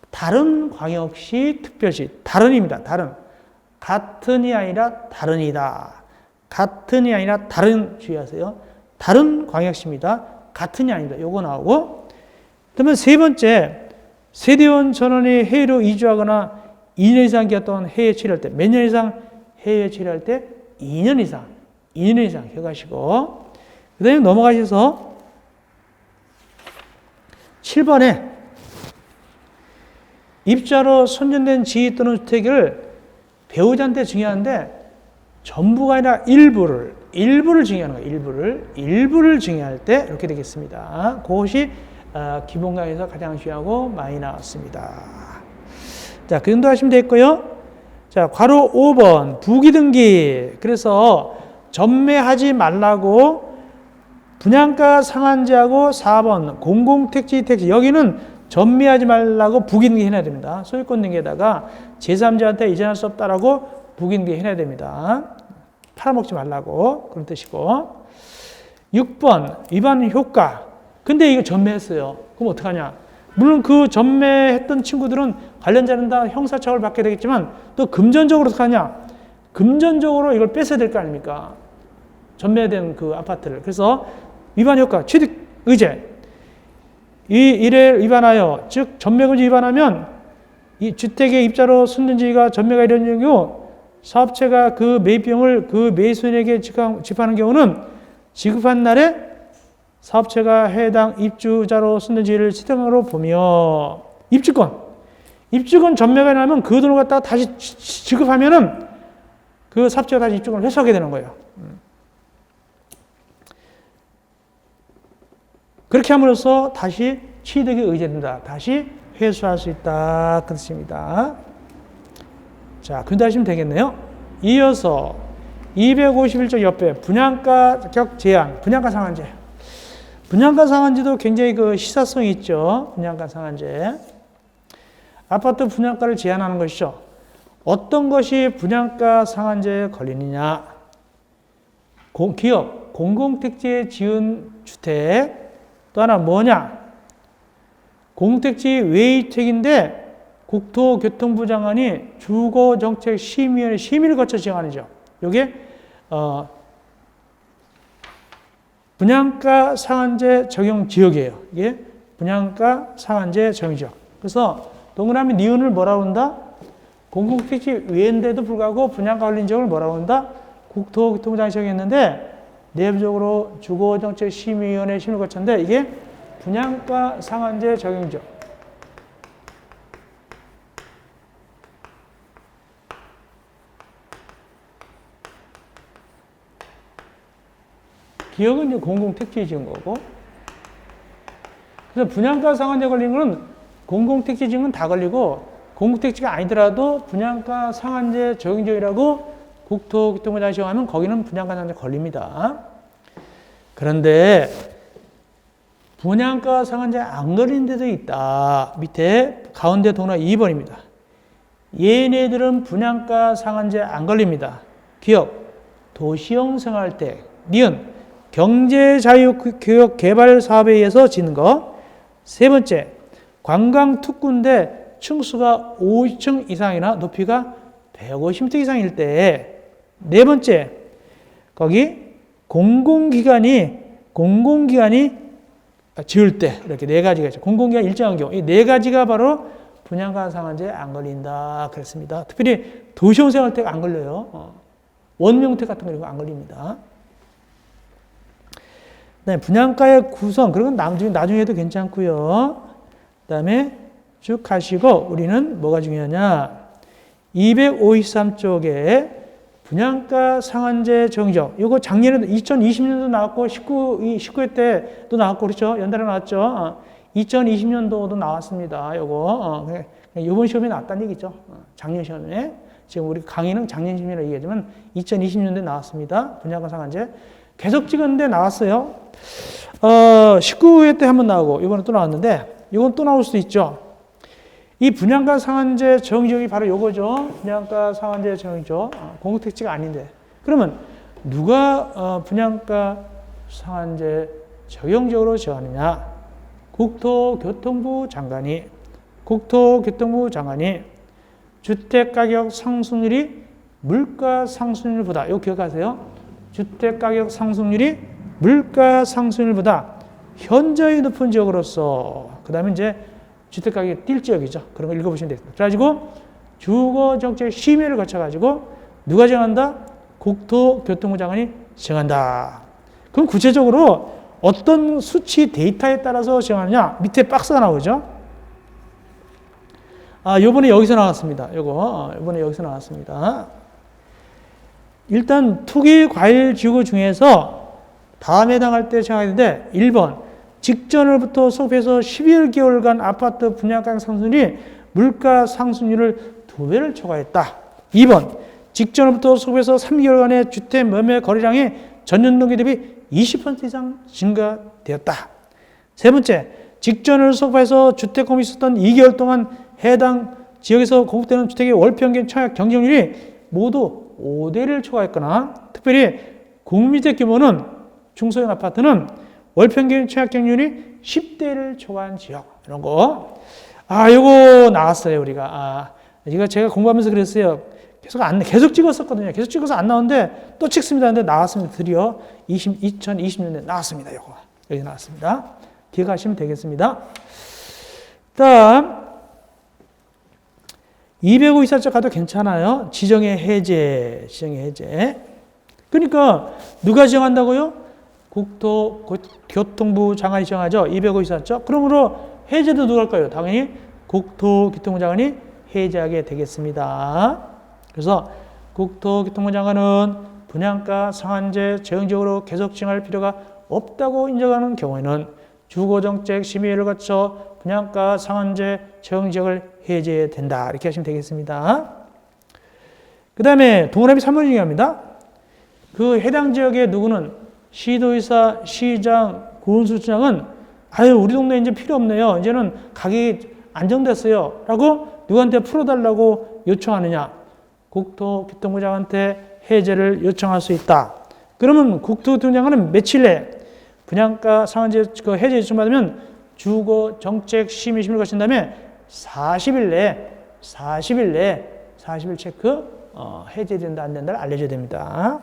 다른 광역시 특별시 다른입니다. 다른 같은이 아니라 다른이다. 같은이 아니라 다른 주의하세요. 다른 광역시입니다. 같은이 아닙니다. 요거 나오고 그러면 세 번째 세대원 전원이 해외로 이주하거나 2년 이상 기간 해외 체류할 때 몇 년 이상 해외 체류할 때 2년 이상 기억하시고 그 다음에 넘어가셔서 7번에 입자로 선정된 지위 또는 주택을 배우자한테 증여하는데 전부가 아니라 일부를 증여하는 거예요. 일부를 증여할 때 이렇게 되겠습니다. 그것이 기본 강의에서 가장 중요하고 많이 나왔습니다. 자, 그 정도 하시면 되겠고요. 자, 괄호 5번 부기등기. 그래서 전매하지 말라고 분양가 상한제하고 4번 공공택지 여기는 전매하지 말라고 부기등기 해놔야 됩니다. 소유권 등기에다가 제3자한테 이전할 수 없다라고 부기등기 해놔야 됩니다. 팔아먹지 말라고 그런 뜻이고 6번 위반 효과. 근데 이거 전매했어요. 그럼 어떡하냐? 물론 그 전매했던 친구들은 관련자는 다 형사처벌 받게 되겠지만 또 금전적으로 어떡하냐? 금전적으로 이걸 뺏어야 될 거 아닙니까? 전매된 그 아파트를. 그래서 위반 효과, 취득 의제. 이 일에 위반하여, 즉 전매금지 위반하면 이 주택의 입자로 순전지가 전매가 이루어지는 경우 사업체가 그 매입비용을 그 매수인에게 지급하는 경우는 지급한 날에 사업체가 해당 입주자로 순전지를 시등으로 보며 입주권 전매가 나면 그 돈을 갖다가 다시 지급하면은 그 사업체가 다시 입주권을 회수하게 되는 거예요. 그렇게 함으로써 다시 취득이 의제된다. 다시 회수할 수 있다. 그 뜻입니다. 자, 근데 하시면 되겠네요. 이어서 251조 옆에 분양가격 제한, 분양가 상한제. 분양가 상한제도 굉장히 그 시사성이 있죠. 분양가 상한제. 아파트 분양가를 제한하는 것이죠. 어떤 것이 분양가 상한제에 걸리느냐. 기업, 공공택지에 지은 주택. 또 하나 뭐냐. 공택지 외주택인데 국토교통부 장관이 주거정책심의위원회 심의를 거쳐 지정하는죠. 이게 분양가 상한제 적용 지역이에요. 이게 분양가 상한제 적용 지역. 그래서 동그라미 니은을 뭐라고 한다? 공공택지 외인데도 불구하고 분양가 걸린 지역을 뭐라고 한다? 국토교통부 장관이 정했는데 내부적으로 주거정책심의위원회 심의를 거쳤는데 이게 분양가 상한제 적용 지역. 기업은 이제 공공택지에 지은 거고. 그래서 분양가 상한제 걸린 거는 공공택지 지은 건 다 걸리고 공공택지가 아니더라도 분양가 상한제 적용 지역이라고 국토교통부 장관이 정하면 거기는 분양가 상한제 걸립니다. 그런데 분양가 상한제 안 걸린 데도 있다. 밑에 가운데 동그라미 2번입니다. 얘네들은 분양가 상한제 안 걸립니다. 기업, 도시형 생활택, 니은, 경제자유교육 개발 사업에 의해서 짓는 거. 세 번째, 관광특구인데 층수가 50층 이상이나 높이가 150m 이상일 때. 네 번째, 거기 공공기관이 지을 때. 이렇게 네 가지가 있죠. 공공기관 일정한 경우. 이 네 가지가 바로 분양가 상한제 안 걸린다. 그랬습니다. 특별히 도시형 생활택 안 걸려요. 원명택 같은 거 안 걸립니다. 네, 분양가의 구성, 그건 나중에 해도 괜찮고요. 그 다음에 쭉 가시고, 우리는 뭐가 중요하냐. 253쪽에 분양가 상한제 적용적. 이거 작년에도 2020년도 나왔고 19회 때도 나왔고 그렇죠. 연달아 나왔죠. 2020년도도 나왔습니다. 요거 이번 시험에 나왔다는 얘기죠. 작년 시험에. 지금 우리 강의는 작년 시험이라고 얘기하지만 2020년도에 나왔습니다. 분양가 상한제. 계속 찍었는데 나왔어요. 19회 때 한번 나오고 이번에 또 나왔는데 이건 또 나올 수도 있죠. 이 분양가 상한제 적용적이 바로 요거죠. 분양가 상한제 적용적. 공급택지가 아닌데. 그러면 누가 분양가 상한제 적용적으로 정하느냐? 국토교통부 장관이 주택가격 상승률이 물가 상승률보다, 이거 기억하세요? 주택가격 상승률이 물가 상승률보다 현저히 높은 지역으로서, 그 다음에 이제 주택가격이 뛸 지역이죠. 그런 거 읽어보시면 되겠습니다. 그래가지고 주거정책 심의를 거쳐가지고 누가 정한다? 국토교통부 장관이 정한다. 그럼 구체적으로 어떤 수치 데이터에 따라서 정하느냐? 밑에 박스가 나오죠. 요번에 여기서 나왔습니다. 요번에 여기서 나왔습니다. 일단 투기 과일 지구 중에서 다음에 해당할 때 정하는데 1번 직전으로부터 소급해서 12개월간 아파트 분양가 상승률이 물가 상승률을 2배를 초과했다. 2번 직전으로부터 소급해서 3개월간의 주택 매매 거래량이 전년 동기 대비 20% 이상 증가되었다. 세 번째, 직전을 소급해서 주택 공급이 있었던 2개월 동안 해당 지역에서 공급되는 주택의 월평균 청약 경쟁률이 모두 5대를 초과했거나, 특별히 공미주택 규모는 중소형 아파트는 월평균 청약 경쟁률이 10대를 초과한 지역, 이런 거. 요거 나왔어요, 우리가. 이거 제가 공부하면서 그랬어요. 계속 찍었었거든요. 계속 찍어서 안 나오는데 또 찍습니다. 근데 나왔습니다. 드디어 2020년에 나왔습니다. 요거. 여기 나왔습니다. 기억하시면 되겠습니다. 다음 254쪽 가도 괜찮아요. 지정의 해제. 그러니까 누가 정한다고요? 국토교통부 장관이 정하죠. 254쪽. 그러므로 해제도 누가 할까요? 당연히 국토교통부 장관이 해제하게 되겠습니다. 그래서 국토교통부 장관은 분양가 상한제 적용적으로 계속 정할 필요가 없다고 인정하는 경우에는 주거정책 심의회를 거쳐 분양가 상한제 적용지역을 해제된다. 이렇게 하시면 되겠습니다. 그 다음에 동그라미 3번 중요합니다. 그 해당 지역의 누구는 시도의사, 시장, 군수청장은 우리 동네 이제 필요 없네요. 이제는 가격이 안정됐어요. 라고 누구한테 풀어달라고 요청하느냐? 국토교통부 장관한테 해제를 요청할 수 있다. 그러면 국토교통부 장관은 며칠 내에 분양가 상한제 해제 요청받으면 주거정책심의를 거친 다음에 40일 내에 40일 체크 해제된다 안 된다를 알려줘야 됩니다.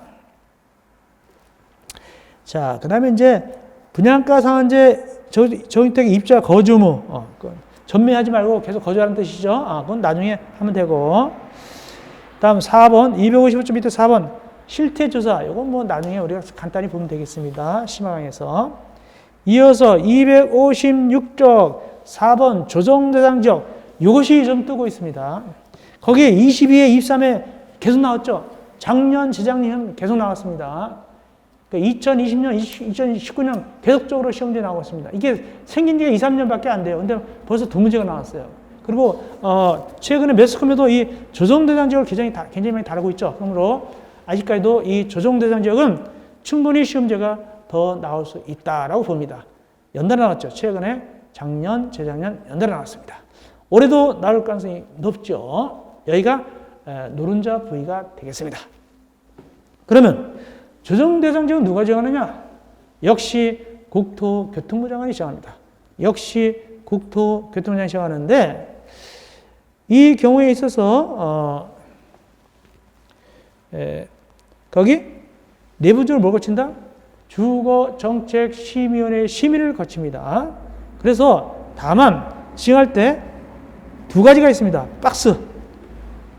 자, 그 다음에 이제 분양가 상한제 저주택 입주자 거주무 전매하지 말고 계속 거주하는 뜻이죠. 그건 나중에 하면 되고. 다음 4번 255쪽 밑에 4번 실태조사. 이건 뭐 나중에 우리가 간단히 보면 되겠습니다. 심화강에서. 이어서 256쪽 4번 조정대상 지역. 이것이 좀 뜨고 있습니다. 거기에 22에 23에 계속 나왔죠. 작년, 재작년 계속 나왔습니다. 그러니까 2020년, 2019년 계속적으로 시험지에 나오고 있습니다. 이게 생긴 지가 2, 3년밖에 안 돼요. 근데 벌써 두 문제가 나왔어요. 그리고 최근에 매스컴에도 이 조정대상 지역을 굉장히 많이 다루고 있죠. 그러므로 아직까지도 이 조정대상 지역은 충분히 시험지가 더 나올 수 있다라고 봅니다. 연달아 나왔죠. 최근에 작년, 재작년 연달아 나왔습니다. 올해도 나올 가능성이 높죠. 여기가 노른자 부위가 되겠습니다. 그러면 조정대상 지역은 누가 정하느냐? 역시 국토교통부 장관이 정합니다. 역시 국토교통부 장관이 정하는데 이 경우에 있어서 거기 내부적으로 뭘 거친다? 주거정책심의위원회 심의를 거칩니다. 그래서 다만 시행할 때 두 가지가 있습니다. 박스.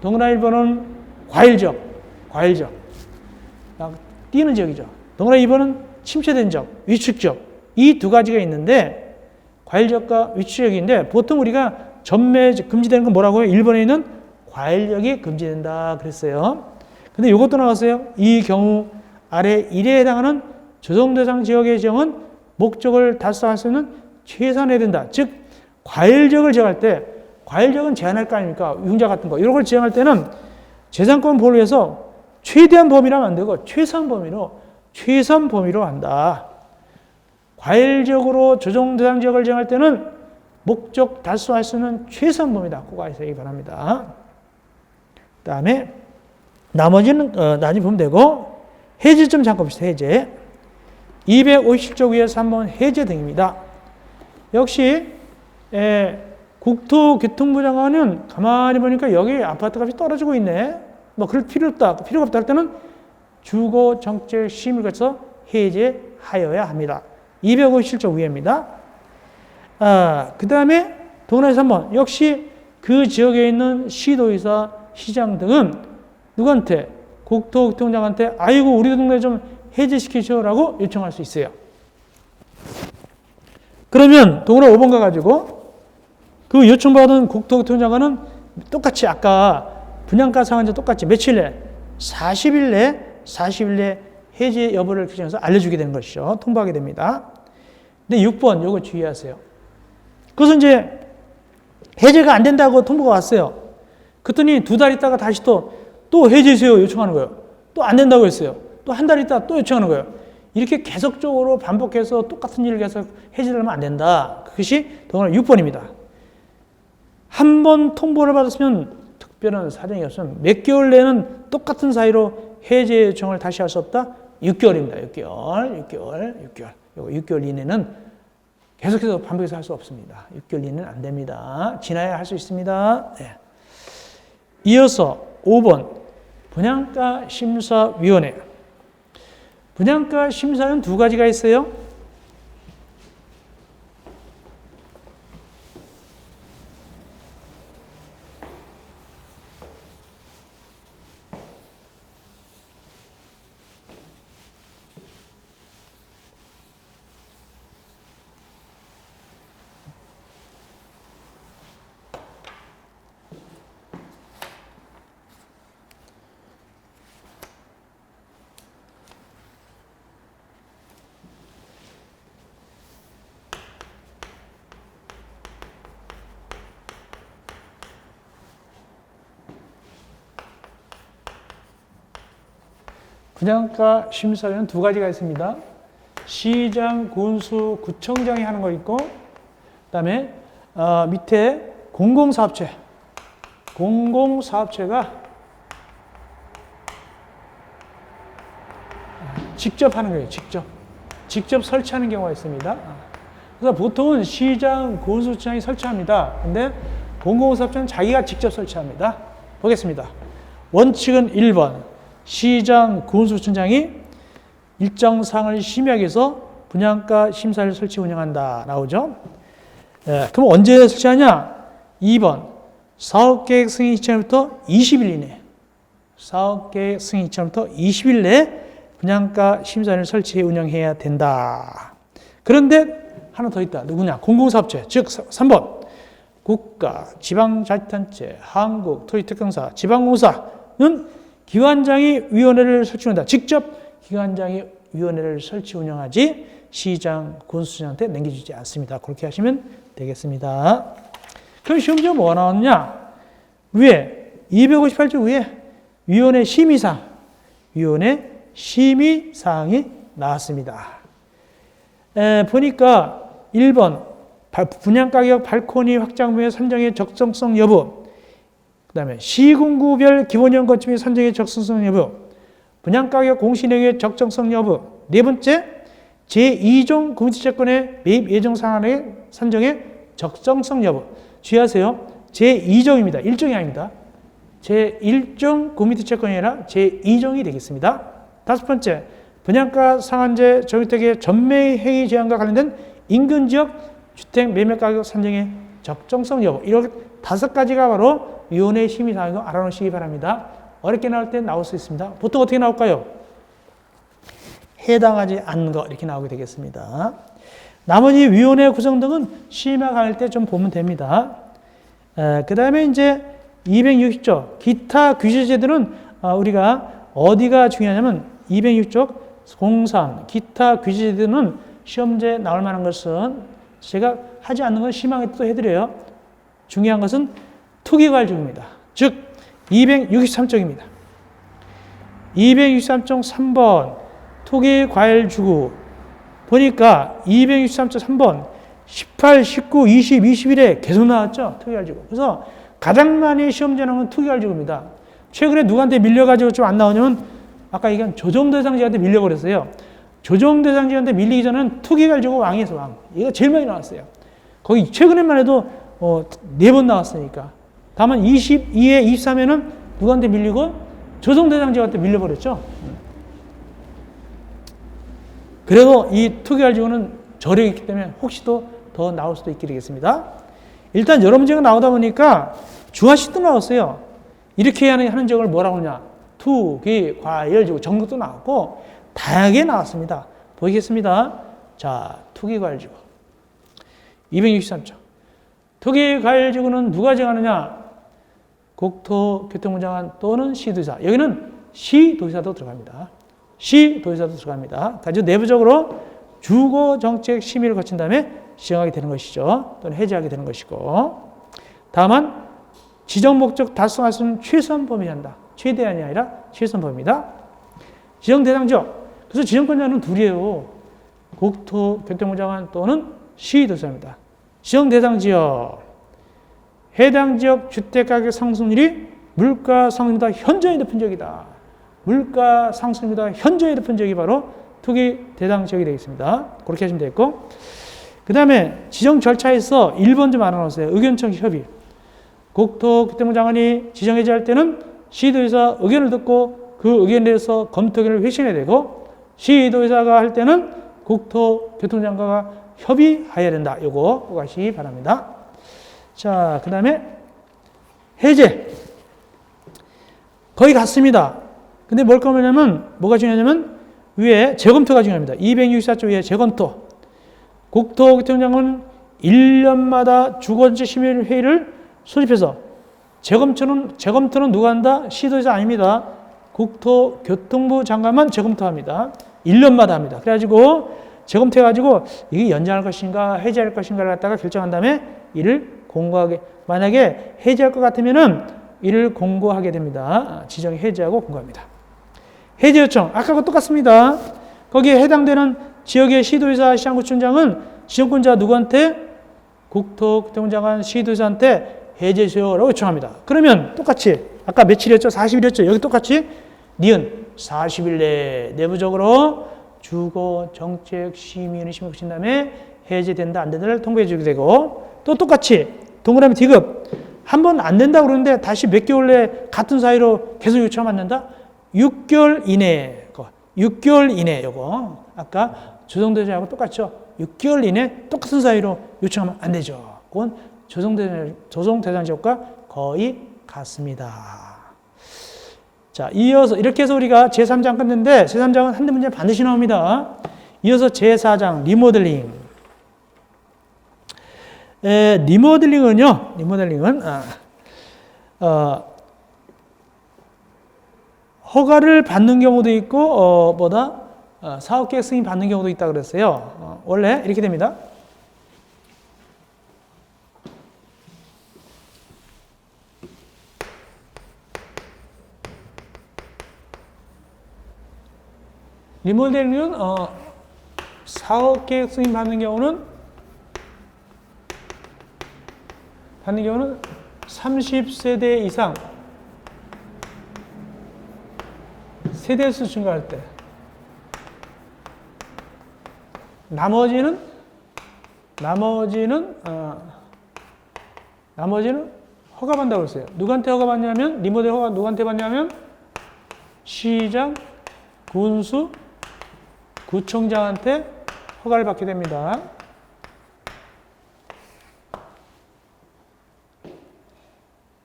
동그라미 1번은 과일적. 뛰는 지역이죠. 동그라미 2번은 침체된 지역, 위축지역. 이 두 가지가 있는데 과일지역과 위축지역인데 보통 우리가 전매 금지되는 건 뭐라고요? 1번에 있는 과일지역이 금지된다 그랬어요. 근데 이것도 나왔어요. 이 경우 아래 1에 해당하는 조정 대상 지역의 지형은 목적을 달성할 수 있는 최선에 된다. 즉 과일지역을 지정할 때 과일지역은 제한할 거 아닙니까? 융자 같은 거. 이런 걸 지정할 때는 재산권 보호를 위해서 최대한 범위라면 안 되고 최선 범위로 한다. 과일지역으로 조정 대상 지역을 지정할 때는 목적 달성할 수 있는 최선 범위다. 꼭 아시기 바랍니다. 그 다음에 나머지는 나중에 보면 되고 해제 좀 잠깐 봅시다. 해제. 257조 위에서 한번 해제 등입니다. 역시 국토교통부 장관은 가만히 보니까 여기 아파트 값이 떨어지고 있네. 뭐 그럴 필요가 없다 할 때는 주거정책심의를 거쳐서 해제하여야 합니다. 257조 위입니다. 그 다음에 동원에서 한번 역시 그 지역에 있는 시도의사, 시장 등은 누구한테? 국토교통장한테 아이고 우리 동네 좀 해제시키셔라고 요청할 수 있어요. 그러면 동원아 5번 가가지고 그 요청받은 국토교통장관은 똑같이 아까 분양가 상한제 똑같이 며칠 내? 40일 내 해제 여부를 규정해서 알려주게 되는 것이죠. 통보하게 됩니다. 근데 6번 요거 주의하세요. 그것은 이제 해제가 안 된다고 통보가 왔어요. 그랬더니 2달 있다가 다시 또 해제해주세요 요청하는 거예요. 또 안 된다고 했어요. 또 한 달 있다가 또 요청하는 거예요. 이렇게 계속적으로 반복해서 똑같은 일을 계속 해제를 하면 안 된다. 그것이 동원아 6번입니다. 한 번 통보를 받았으면 특별한 사정이 없으면 몇 개월 내는 똑같은 사유로 해제 요청을 다시 할 수 없다? 6개월입니다. 6개월 이내는 계속해서 반복해서 할 수 없습니다. 6개월 이내는 안 됩니다. 지나야 할 수 있습니다. 네. 이어서 5번 분양가 심사위원회. 분양가 심사는 두 가지가 있어요. 분양가 심사위원회는 두 가지가 있습니다. 시장, 군수, 구청장이 하는 거 있고, 그 다음에 밑에 공공사업체가 직접 하는 거예요. 직접 설치하는 경우가 있습니다. 그래서 보통은 시장, 군수청이 설치합니다. 근데 공공사업체는 자기가 직접 설치합니다. 보겠습니다. 원칙은 1번. 시장, 군수청장이 일정 사항을 심의하기 위해서 분양가 심사를 설치 운영한다. 나오죠? 그럼 언제 설치하냐? 2번. 사업계획 승인 시점부터 20일 이내. 사업계획 승인 시점부터 20일 내에 분양가 심사를 설치 운영해야 된다. 그런데 하나 더 있다. 누구냐? 공공사업체. 즉 3번. 국가, 지방자치단체, 한국토지특공사, 지방공사는 기관장이 위원회를 설치 운영한다. 직접 기관장이 위원회를 설치 운영하지 시장, 군수청한테 넘겨주지 않습니다. 그렇게 하시면 되겠습니다. 그럼 시험지가 뭐가 나왔느냐? 위에 258조 위에 위원회 심의사항이 나왔습니다. 보니까 1번 분양가격 발코니 확장부의 선정의 적정성 여부, 그 다음에 시군구별 기본형 건축의 선정의 적정성 여부, 분양가격 공시내용의 적정성 여부, 네 번째 제2종 구미투채권의 매입 예정 사항의 선정의 적정성 여부. 주의하세요. 제2종입니다. 1종이 아닙니다. 제1종 구미투채권이 아니라 제2종이 되겠습니다. 다섯 번째, 분양가 상한제 적용택의 전매 행위 제한과 관련된 인근지역 주택 매매가격 선정의 적정성 여부. 이렇게 5가지가 바로 위원회 심의사항이고 알아놓으시기 바랍니다. 어렵게 나올 때 나올 수 있습니다. 보통 어떻게 나올까요? 해당하지 않는 거 이렇게 나오게 되겠습니다. 나머지 위원회 구성 등은 심의가 갈 때 좀 보면 됩니다. 그 다음에 이제 260조 기타 규제 제도는 우리가 어디가 중요하냐면 206쪽 공상, 기타 규제 등은 시험지에 나올 만한 것은 제가 하지 않는 건 심하게 또 해드려요. 중요한 것은 투기과일지구입니다. 즉 263쪽입니다. 263쪽 3번 투기과일지구 보니까 263쪽 3번 18, 19, 20, 21에 계속 나왔죠. 투기과일지구. 그래서 가장 많이 시험지에 나오는 투기과일지구입니다. 최근에 누구한테 밀려가지고 좀 안 나오냐면 아까 얘기한 조정대상지한테 밀려버렸어요. 조정대상지한테 밀리기 전에는 투기과일지구 왕이었어, 왕. 얘가 제일 많이 나왔어요. 거기 최근에만 해도 4번 나왔으니까. 다만 22에 23에는 누구한테 밀리고 조정대상지한테 밀려버렸죠. 그래도 이 투기과일지구는 저력이 있기 때문에 혹시 더 나올 수도 있게 되겠습니다. 일단 여러 문제가 나오다 보니까 주화식도 나왔어요. 이렇게 하는 적을 뭐라고 하냐. 투기과일지구 정도도 나왔고 다양하게 나왔습니다. 보이겠습니다. 자, 투기과일지구 263조. 투기과일지구는 누가 정하느냐? 국토교통부 장관 또는 시도지사. 여기는 시도지사도 들어갑니다. 시도지사도 들어갑니다. 아주 내부적으로 주거정책 심의를 거친 다음에 시행하게 되는 것이죠. 또는 해제하게 되는 것이고. 다만 지정목적 달성할 수 있는 최소한 범위 한다. 최대한이 아니라 최소한 범위다. 지정대상지역. 그래서 지정권자는 둘이에요. 국토교통부 장관 또는 시도지사입니다. 지정대상지역. 해당 지역 주택가격 상승률이 물가 상승보다 현저히 높은 지역이다. 물가 상승보다 현저히 높은 지역이 바로 투기 대상 지역이 되겠습니다. 그렇게 하시면 되겠고. 그 다음에 지정 절차에서 1번 좀 알아놓으세요. 의견청 협의. 국토교통부 장관이 지정 해제할 때는 시도지사 의견을 듣고 그 의견에 대해서 검토 의견을 회신해야 되고 시도지사가 할 때는 국토교통부 장관과 협의해야 된다. 요거 꼭 하시기 바랍니다. 자, 그 다음에 해제. 거의 같습니다. 근데 뭐가 중요하냐면 위에 재검토가 중요합니다. 264조 위에 재검토. 국토교통장관은 1년마다 주거정책 심의회의를 소집해서 재검토는 누가 한다? 시도지사 아닙니다. 국토교통부 장관만 재검토합니다. 1년마다 합니다. 그래가지고 재검토해가지고 이게 연장할 것인가 해제할 것인가를 갖다가 결정한 다음에 이를 공고하게, 만약에 해제할 것 같으면은 이를 공고하게 됩니다. 지정이 해제하고 공고합니다. 해제 요청 아까와 똑같습니다. 거기에 해당되는 지역의 시도지사, 시장구청장은 지정권자 누구한테? 국토교통부 장관 시도지사한테 해제해주세요라고 요청합니다. 그러면 똑같이 아까 며칠이었죠? 40일이었죠? 여기 똑같이 니은 40일 내에 내부적으로 주거정책심의위원회 심의 거친 다음에 해제된다 안 된다를 통보해 주게 되고 또 똑같이 동그라미 D급 한 번 안 된다고 그러는데 다시 몇 개월 내에 같은 사이로 계속 요청하면 안 된다? 6개월 이내에 6개월 이내 요거 아까 조정대상하고 똑같죠? 6개월 이내 똑같은 사이로 요청하면 안 되죠. 그건 조정대상지역과 거의 같습니다. 자, 이어서 이렇게 해서 우리가 제3장 끝냈는데 제3장은 한 대 문제 반드시 나옵니다. 이어서 제4장 리모델링. 리모델링은 허가를 받는 경우도 있고 사업계획 승인 받는 경우도 있다 그랬어요. 원래 이렇게 됩니다. 리모델링은 사업계획 승인 받는 경우는 30세대 이상 세대수 증가할 때 나머지는 허가받는다고 했어요. 누구한테 허가받냐면 리모델 허가 누구한테 받냐면 시장, 군수, 구청장한테 허가를 받게 됩니다.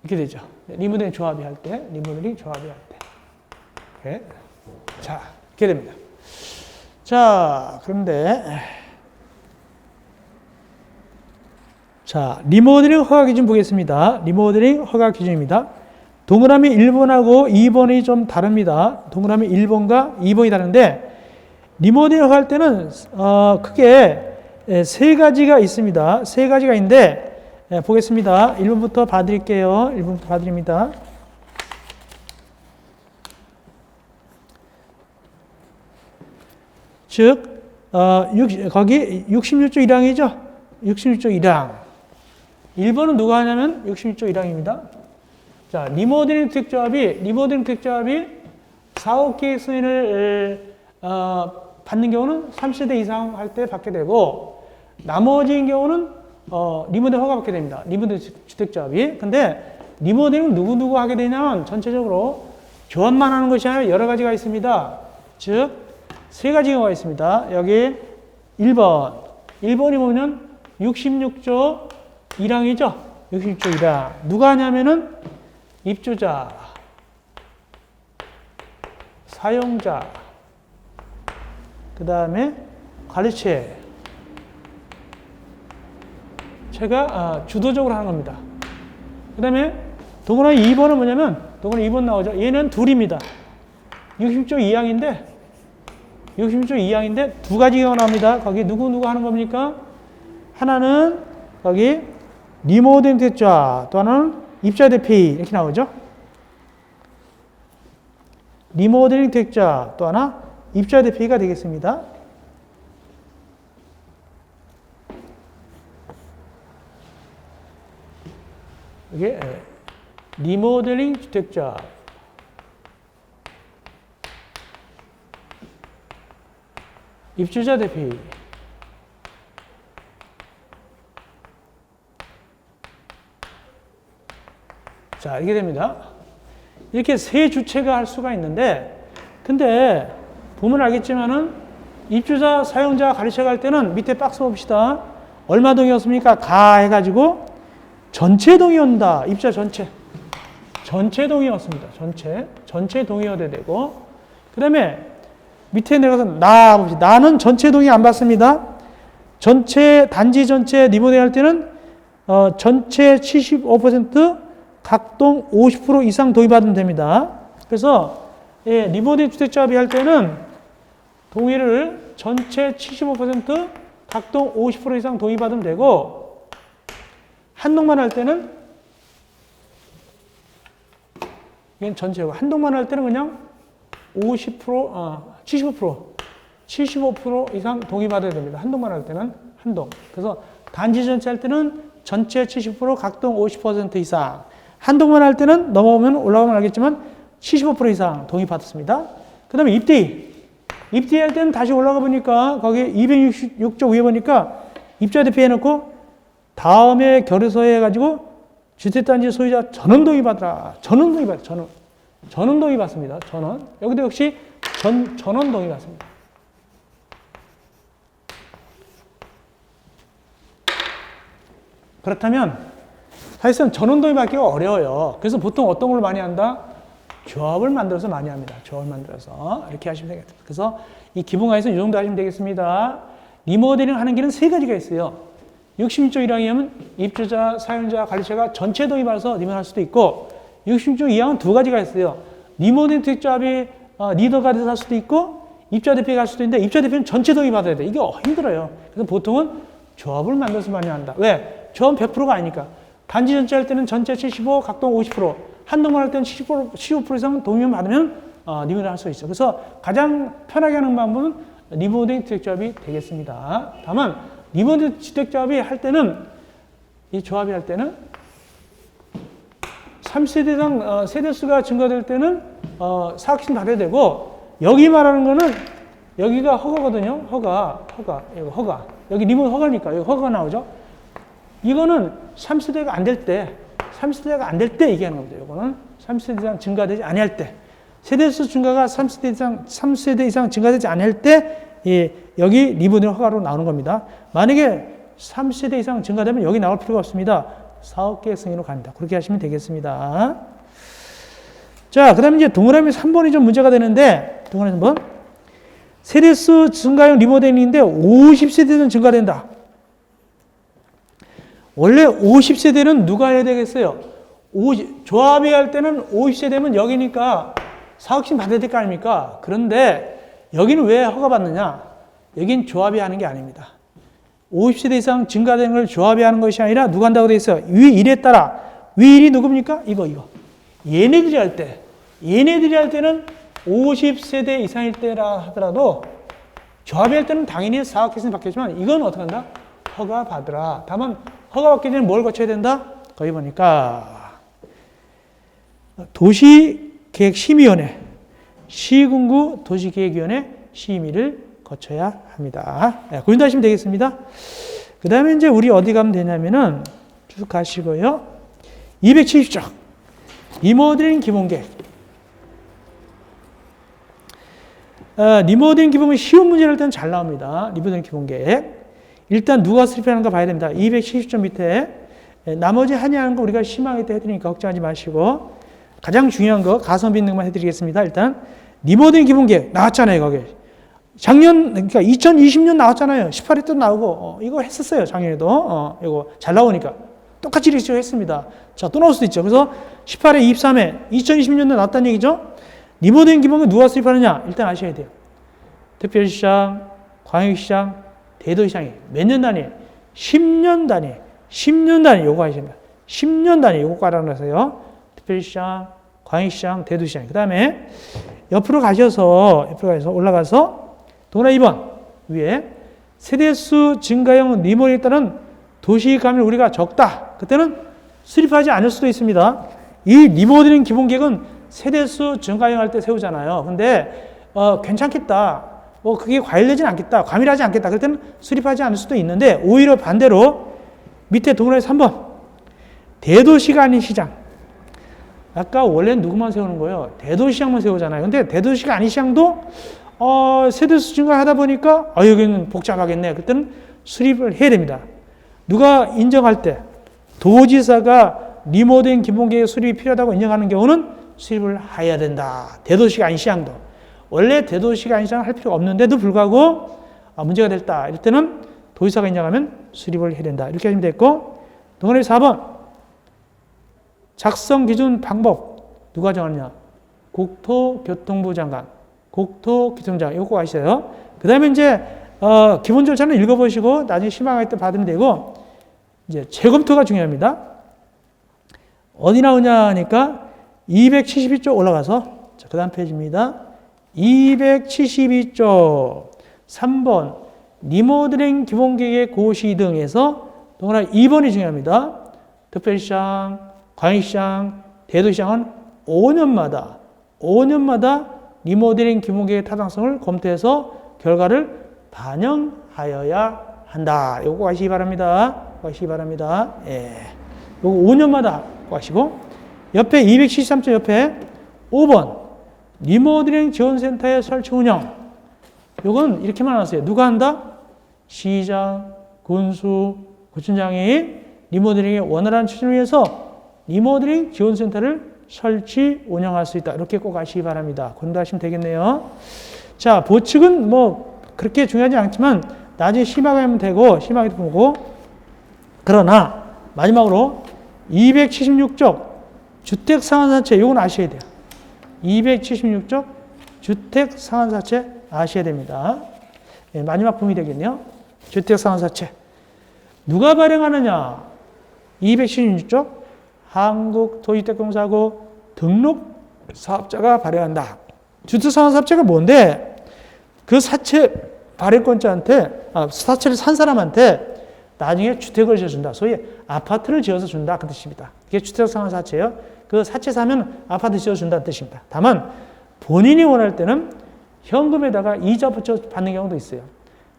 이렇게 되죠. 리모델링 조합이 할 때. 네. 자, 이렇게 됩니다. 자, 그런데 리모델링 허가 기준 보겠습니다. 리모델링 허가 기준입니다. 동그라미 1번하고 2번이 좀 다릅니다. 동그라미 1번과 2번이 다른데 리모델링 할 때는 크게 세 가지가 있습니다. 세 가지가 있는데 보겠습니다. 1번부터 봐드릴게요. 1번부터 봐드립니다. 즉 거기 66조 1항이죠. 66조 1항. 1번은 누가 하냐면 66조 1항입니다. 자, 리모델링 주택조합이 4억 개의 승인을 받는 경우는 3세대 이상 할 때 받게 되고, 나머지인 경우는 리모델 허가 받게 됩니다. 리모델 주택조합이. 근데 리모델링 누구 하게 되냐면 전체적으로 조합만 하는 것이 아니라 여러 가지가 있습니다. 즉, 세 가지 경우가 있습니다. 여기 1번이 보면 66조 1항이죠. 66조 1항. 누가 하냐면은 입주자, 사용자, 그 다음에 관리체. 제가 주도적으로 하는 겁니다. 그 다음에 동그라미 2번은 뭐냐면, 동그라미 2번 나오죠. 얘는 둘입니다. 66조 2항인데 두 가지 경우가 나옵니다. 거기 누구 하는 겁니까? 하나는 거기 리모델링 주택조합, 또 하나는 입주자 대피 이렇게 나오죠. 리모델링 주택조합, 또 하나 입주자 대피가 되겠습니다. 이게 리모델링 주택조합, 입주자 대피. 자, 이렇게 됩니다. 이렇게 세 주체가 할 수가 있는데, 근데 보면 알겠지만은 입주자, 사용자, 관리체가 할 때는 밑에 박스 봅시다. 얼마 동의였습니까? 가 해가지고 전체 동의한다. 입주자 전체 동의였습니다. 전체 동의여야 되고, 그 다음에 밑에 내려가서 나 봅시다. 나는 전체 동의 안 받습니다. 단지 전체 리모델링 할 때는 전체 75%, 각동 50% 이상 동의받으면 됩니다. 그래서 리모델링 주택조합이 할 때는 동의를 전체 75%, 각동 50% 이상 동의받으면 되고, 한동만 할 때는, 이건 전체고, 한동만 할 때는 그냥 75% 이상 동의받아야 됩니다. 한동만 할 때는 한동. 그래서 단지 전체 할 때는 전체 70%, 각동 50% 이상. 한동만 할 때는 넘어오면 올라가면 알겠지만 75% 이상 동의받았습니다. 그 다음에 입대할 때는 다시 올라가 보니까 거기 266조 위에 보니까 입주자 대피 해놓고 다음에 결의서에 해가지고 주택단지 소유자 전원 동의받으라. 전원 동의받습니다. 전원. 여기도 역시 전원 동의받습니다. 그렇다면 사실상 전원 동의받기가 어려워요. 그래서 보통 어떤 걸 많이 한다? 조합을 만들어서 많이 합니다. 조합을 만들어서. 이렇게 하시면 되겠다. 그래서 이 기본강의에서 이 정도 하시면 되겠습니다. 리모델링 하는 길은 세 가지가 있어요. 66조 1항에 하면 입주자, 사용자, 관리체가 전체 동의받아서 리모델링 할 수도 있고, 66조 2항은 두 가지가 있어요. 리모델링 주택조합이 리더가 돼서 할 수도 있고, 입주자 대피가 할 수도 있는데, 입주자 대피는 전체 동의받아야 돼. 이게 힘들어요. 그래서 보통은 조합을 만들어서 많이 한다. 왜? 조합은 100%가 아니니까. 단지 전체 할 때는 전체 75, 각동 50%, 한동만 할 때는 75% 이상 동의만 받으면 리모델링 할 수 있어요. 그래서 가장 편하게 하는 방법은 리모델링 주택조합이 되겠습니다. 다만 리모델링 주택조합이 할 때는, 이 조합이 할 때는 3세대 이상 세대수가 증가될 때는 사학신 받아야 되고, 여기 말하는 거는 여기가 허가거든요. 허가. 여기 리모델링 허가니까 여기 허가가 나오죠. 이거는 3세대가 안 될 때, 얘기하는 겁니다. 이거는 3세대 이상 증가되지 아니할 때, 세대수 증가가 3세대 이상 증가되지 아니할 때, 여기 리모델링 허가로 나오는 겁니다. 만약에 3세대 이상 증가되면 여기 나올 필요가 없습니다. 4억 개 승인으로 갑니다. 그렇게 하시면 되겠습니다. 자, 그 다음에 이제 동그라미 3번이 좀 문제가 되는데, 동그라미 3번. 세대수 증가형 리모델링인데 50세대는 증가된다. 원래 50세대는 누가 해야 되겠어요? 조합이 할 때는 50세 되면 여기니까 사업신 받아야 될 거 아닙니까? 그런데 여기는 왜 허가받느냐? 여긴 조합이 하는 게 아닙니다. 50세대 이상 증가되는 걸 조합이 하는 것이 아니라 누가 한다고 되어 있어요? 위 1에 따라. 위 1이 누굽니까? 이거. 얘네들이 할 때는 50세대 이상일 때라 하더라도 조합이 할 때는 당연히 사업계획서는 받겠지만 이건 어떻게 한다? 허가받으라. 다만 허가받기 전에 뭘 거쳐야 된다? 거기 보니까 도시계획심의위원회, 시군구 도시계획위원회 심의를 거쳐야 합니다. 고인도 하시면 되겠습니다. 그 다음에 이제 우리 어디 가면 되냐면은 쭉 가시고요. 270쪽. 리모델링 기본계획. 리모델링 기본계획 쉬운 문제를 할 때는 잘 나옵니다. 리모델링 기본계획. 일단 누가 수립하는가 봐야 됩니다. 270점 밑에 나머지 한의하는 거 우리가 심하게 때 해드리니까 걱정하지 마시고 가장 중요한 거 가성비 있는 것만 해드리겠습니다. 일단 리모델링 기본계획 나왔잖아요. 거기 작년 그러니까 2020년 나왔잖아요. 18회 때 나오고 이거 했었어요. 작년에도 이거 잘 나오니까 똑같이 리스트 했습니다. 자, 또 나올 수도 있죠. 그래서 18회, 23회 2020년에 나왔다는 얘기죠. 리모델링 기본계획 누가 수립하느냐 일단 아셔야 돼요. 특별시장, 광역시장, 대도시장이 몇 년 단위? 10년 단위. 10년 단위 요거 하셔야 됩니다. 10년 단위 요거 깔아놓으세요. 특별시장, 광역시장, 대도시장. 그 다음에 옆으로 가셔서 올라가서 동그라미 2번 위에 세대수 증가형 리모델링에 따른 도시감을 우리가 적다. 그때는 수립하지 않을 수도 있습니다. 이 리모델링 기본계획은 세대수 증가형 할 때 세우잖아요. 근데 괜찮겠다. 그게 과열되진 않겠다. 과밀하지 않겠다. 그럴 때는 수립하지 않을 수도 있는데 오히려 반대로 밑에 동그라미 3번 대도시가 아닌 시장. 아까 원래는 누구만 세우는 거예요? 대도시장만 세우잖아요. 근데 대도시가 아닌 시장도 세대수 증가하다 보니까 여기는 복잡하겠네. 그때는 수립을 해야 됩니다. 누가 인정할 때 도지사가 리모델링 기본계획 수립이 필요하다고 인정하는 경우는 수립을 해야 된다. 대도시가 아닌 시장도. 원래 대도시가 아닌 시장은 할 필요가 없는데도 불구하고 문제가 됐다. 이럴 때는 도지사가 인정하면 수립을 해야 된다. 이렇게 하시면 됐고 동그라미 4번 작성 기준 방법 누가 정하느냐? 국토교통부 장관. 국토교통부 장관. 이거 꼭 아시세요. 그 다음에 이제 기본 절차는 읽어보시고 나중에 심화할 때 받으면 되고 이제 재검토가 중요합니다. 어디 나오냐 하니까 272쪽 올라가서 그 다음 페이지입니다. 272쪽 3번 리모델링 기본계획 고시 등에서 동그라미 2번이 중요합니다. 특별시장, 광역시장, 대도시장은 5년마다 리모델링 기본계획 타당성을 검토해서 결과를 반영하여야 한다. 이거 꼭 아시기 바랍니다. 예. 이거 5년마다 꼭 아시고 옆에 273쪽 옆에 5번 리모델링 지원센터의 설치 운영. 이건 이렇게만 나왔어요. 누가 한다? 시장, 군수, 구청장이 리모델링의 원활한 추진을 위해서 리모델링 지원센터를 설치, 운영할 수 있다. 이렇게 꼭 아시기 바랍니다. 공부하시면 되겠네요. 자, 보측은 그렇게 중요하지 않지만 나중에 심화하면 되고 심화하기도 보고 그러나 마지막으로 276쪽 주택상환사채 이건 아셔야 돼요. 276쪽 주택상환사채 아셔야 됩니다. 네, 마지막 부분이 되겠네요. 주택상환사채 누가 발행하느냐? 276쪽 한국토지주택공사하고 등록사업자가 발행한다. 주택상환사채가 뭔데? 그 사채 발행권자한테 사채를 산 사람한테 나중에 주택을 지어준다. 소위 아파트를 지어서 준다. 그 뜻입니다. 이게 주택상환사채예요. 그 사채 사면 아파트 지어준다는 뜻입니다. 다만 본인이 원할 때는 현금에다가 이자 붙여 받는 경우도 있어요.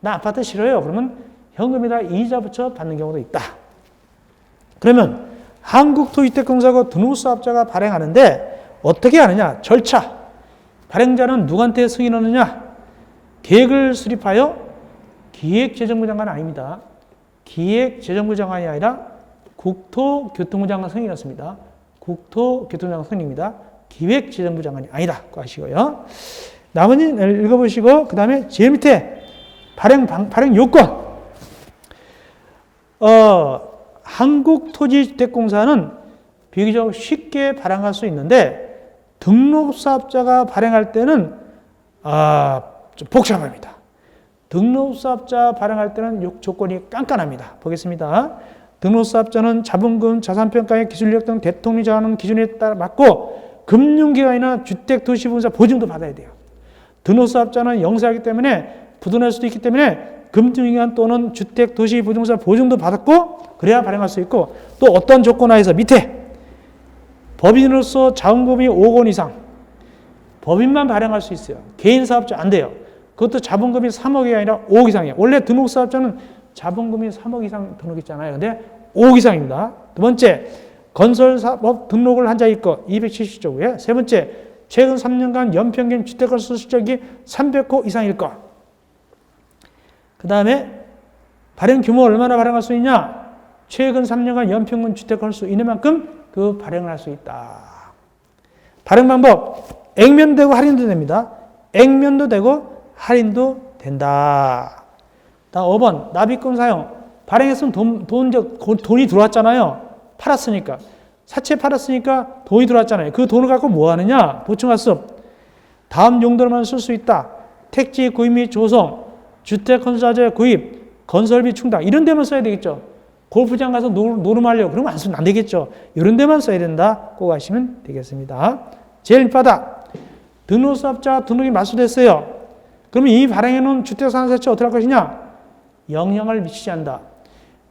나 아파트 싫어요. 그러면 현금에다가 이자 붙여 받는 경우도 있다. 그러면 한국토지주택공사가 등록사업자가 발행하는데 어떻게 하느냐? 절차. 발행자는 누구한테 승인하느냐? 계획을 수립하여 기획재정부 장관 아닙니다. 기획재정부 장관이 아니라 국토교통부 장관 승인이었습니다. 국토교통부 장관 승인입니다. 기획재정부 장관이 아니다. 그거 아시고요. 나머지는 읽어보시고 그 다음에 제일 밑에 발행 요건. 한국토지주택공사는 비교적 쉽게 발행할 수 있는데 등록사업자가 발행할 때는 좀 복잡합니다. 등록사업자 발행할 때는 조건이 깐깐합니다. 보겠습니다. 등록사업자는 자본금, 자산평가의 기술력 등 대통령이 정하는 기준에 따라 맞고 금융기관이나 주택도시부동산 보증도 받아야 돼요. 등록사업자는 영세하기 때문에 부도날 수도 있기 때문에 금융기관 또는 주택도시부동산 보증도 받았고 그래야 발행할 수 있고 또 어떤 조건 하에서 밑에 법인으로서 자본금이 5억 원 이상 법인만 발행할 수 있어요. 개인사업자 안 돼요. 그것도 자본금이 3억이 아니라 5억 이상이에요. 원래 등록사업자는 자본금이 3억 이상 등록있잖아요. 근데 5억 이상입니다. 두 번째, 건설사업 등록을 한 자일 것 270조고요. 세 번째, 최근 3년간 연평균 주택건설 실적이 300호 이상일 것. 그 다음에 발행 규모 얼마나 발행할 수 있냐? 최근 3년간 연평균 주택건설 수 있는 만큼 그 발행을 할 수 있다. 발행 방법, 액면도 되고 할인도 됩니다. 액면도 되고 할인도 된다. 다음 5번, 납입금 사용. 발행했으면 돈이 들어왔잖아요. 팔았으니까. 사채 팔았으니까 돈이 들어왔잖아요. 그 돈을 갖고 뭐 하느냐? 보충학습. 다음 용도로만 쓸 수 있다. 택지 구입 및 조성, 주택건설자재 구입, 건설비 충당. 이런 데만 써야 되겠죠. 골프장 가서 노름하려고 그러면 안 쓰면 안 되겠죠. 이런 데만 써야 된다. 꼭 아시면 되겠습니다. 제일 바다. 등록사업자 등록이 말소됐어요. 그러면 이 발행해놓은 주택상한사채 어떻게 할 것이냐? 영향을 미치지 않는다.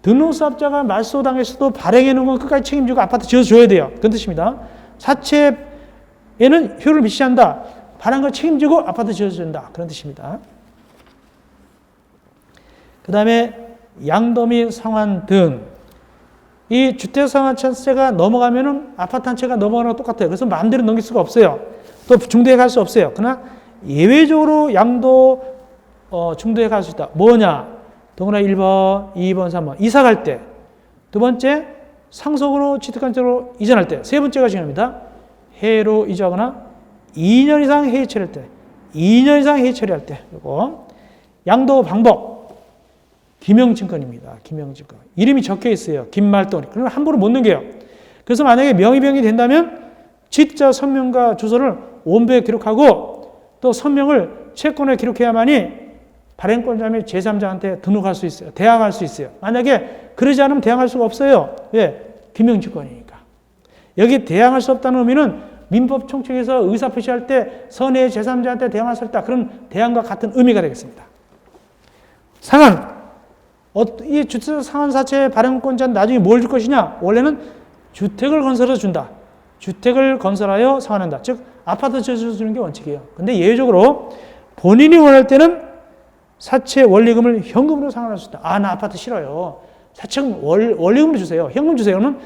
등록사업자가 말소당했어도 발행해놓은 건 끝까지 책임지고 아파트 지어줘야 돼요. 그런 뜻입니다. 사채에는 효율을 미치지 않는다. 발행한 걸 책임지고 아파트 지어준다. 그런 뜻입니다. 그 다음에 양도 및 상환 등. 이 주택상한차세가 넘어가면은 아파트 한 채가 넘어가는 거 똑같아요. 그래서 마음대로 넘길 수가 없어요. 또 중도에 갈 수 없어요. 그러나 예외적으로 양도 중도에 갈 수 있다. 뭐냐? 동그라 1번, 2번, 3번. 이사 갈 때. 두 번째, 상속으로 취득한채로 이전할 때. 세 번째가 중요합니다. 해로 이전하거나 2년 이상 해외 처리할 때. 2년 이상 해외 처리할 때. 이거. 양도 방법. 기명증권입니다. 기명증권. 이름이 적혀 있어요. 김말돈. 그러면 함부로 못 넘겨요. 그래서 만약에 명의변경이 된다면 지자 선명과 주소를 원부에 기록하고 또 선명을 채권에 기록해야만이 발행권자 및 제3자한테 등록할 수 있어요. 대항할 수 있어요. 만약에 그러지 않으면 대항할 수가 없어요. 왜? 기명증권이니까. 여기 대항할 수 없다는 의미는 민법 총칙에서 의사표시할 때 선의 제3자한테 대항할 수 있다. 그런 대항과 같은 의미가 되겠습니다. 상한. 이 주택 상한사채 발행권자는 나중에 뭘 줄 것이냐? 원래는 주택을 건설해서 준다. 주택을 건설하여 상환한다. 즉 아파트 지어주는 게 원칙이에요. 근데 예외적으로 본인이 원할 때는 사채 원리금을 현금으로 상환할 수 있다. 나 아파트 싫어요. 사채금 원리금으로 주세요. 현금 주세요. 그러면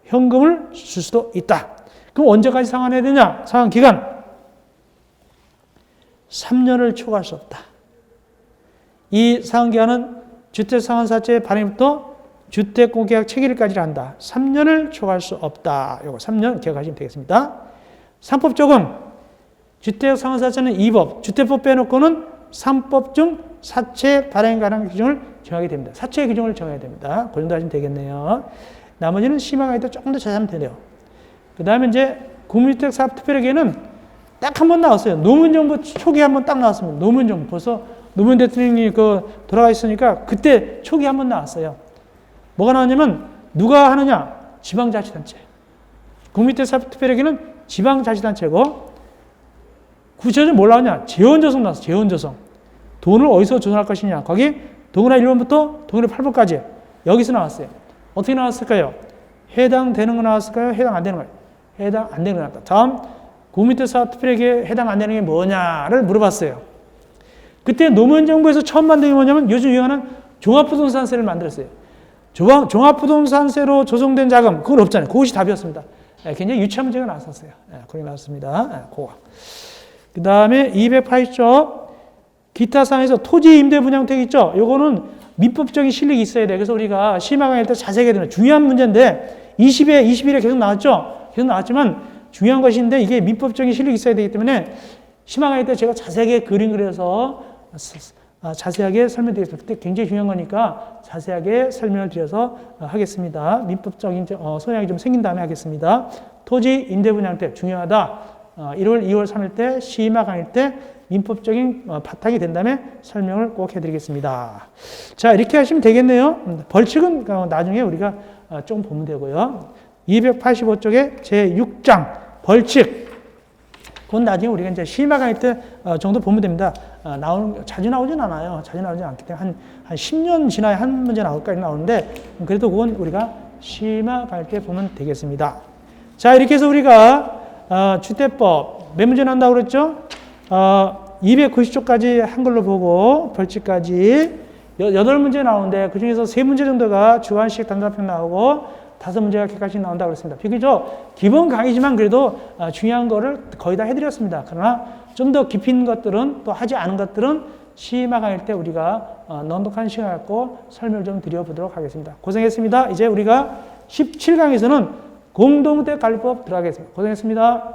현금을 줄 수도 있다. 그럼 언제까지 상환해야 되냐? 상환 기간 3년을 초과할 수 없다. 이 상환 기간은 주택상환사채 발행부터 주택공개약 체결일까지 한다. 3년을 초과할 수 없다. 이거 3년 기억하시면 되겠습니다. 3법 적용. 주택상환사채는 2법, 주택법 빼놓고는 3법 중 사채 발행 가능 기준을 정하게 됩니다. 사채 기준을 정해야 됩니다. 그 정도 하시면 되겠네요. 나머지는 심화가 더 조금 더 자세하면 되네요. 그 다음에 이제 국민주택사업특별회계는 딱 한 번 나왔어요. 노무현정부 초기에 한 번 딱 나왔습니다. 노무현정부. 벌써 노무현 대통령이 돌아가 있으니까 그때 초기에 한 번 나왔어요. 뭐가 나왔냐면 누가 하느냐? 지방자치단체. 국민주택사업특별회계는 지방자치단체고 구체적으로 뭘 나왔냐? 재원조성 나왔어. 재원조성. 돈을 어디서 조성할 것이냐? 거기 동그라 1번부터 동그라 8번까지 여기서 나왔어요. 어떻게 나왔을까요? 해당되는 거 나왔을까요? 해당 안 되는 거예요. 해당 안 되는 거 나왔다. 다음 국민주택사업특별회계에 해당 안 되는 게 뭐냐를 물어봤어요. 그때 노무현 정부에서 처음 만든 게 뭐냐면 요즘 유행하는 종합부동산세를 만들었어요. 종합부동산세로 조성된 자금 그건 없잖아요. 그것이 답이었습니다. 굉장히 유치한 문제가 나왔었어요. 거기 나왔습니다. 그거. 그 다음에 208조 기타 사항에서 토지 임대 분양택 있죠. 요거는 민법적인 실력이 있어야 돼. 그래서 우리가 심화 강의 때 자세히 해야 되는 중요한 문제인데 20에 21에 계속 나왔죠. 계속 나왔지만 중요한 것인데 이게 민법적인 실력이 있어야 되기 때문에 심화 강의 때 제가 자세하게 그림 그려서 자세하게 설명드리겠습니다. 그때 굉장히 중요한 거니까 자세하게 설명을 드려서 하겠습니다. 민법적인 소양이 좀 생긴 다음에 하겠습니다. 토지 임대 분양 때 중요하다. 1월, 2월, 3일 때 시마 강의 때 민법적인 바탕이 된 다음에 설명을 꼭 해드리겠습니다. 자, 이렇게 하시면 되겠네요. 벌칙은 나중에 우리가 조금 보면 되고요. 285쪽에 제6장 벌칙. 그건 나중에 우리가 이제 시마 강의 때 정도 보면 됩니다. 자주 나오진 않아요. 자주 나오진 않기 때문에 한 10년 지나야 한 문제 나올까지 나오는데, 그래도 그건 우리가 시마 강의 때 보면 되겠습니다. 자, 이렇게 해서 우리가 주택법 몇 문제 나온다고 그랬죠? 290쪽까지 한글로 보고 벌칙까지 8문제 나오는데 그 중에서 3문제 정도가 주관식 단답형 나오고 5문제가 객관식 나온다고 그랬습니다. 비교적 기본 강의지만 그래도 중요한 거를 거의 다 해드렸습니다. 그러나 좀 더 깊이 있는 것들은 또 하지 않은 것들은 시마 강의일 때 우리가 넉넉한 시간 갖고 설명을 좀 드려보도록 하겠습니다. 고생했습니다. 이제 우리가 17강에서는 공동주택관리법 들어가겠습니다. 고생했습니다.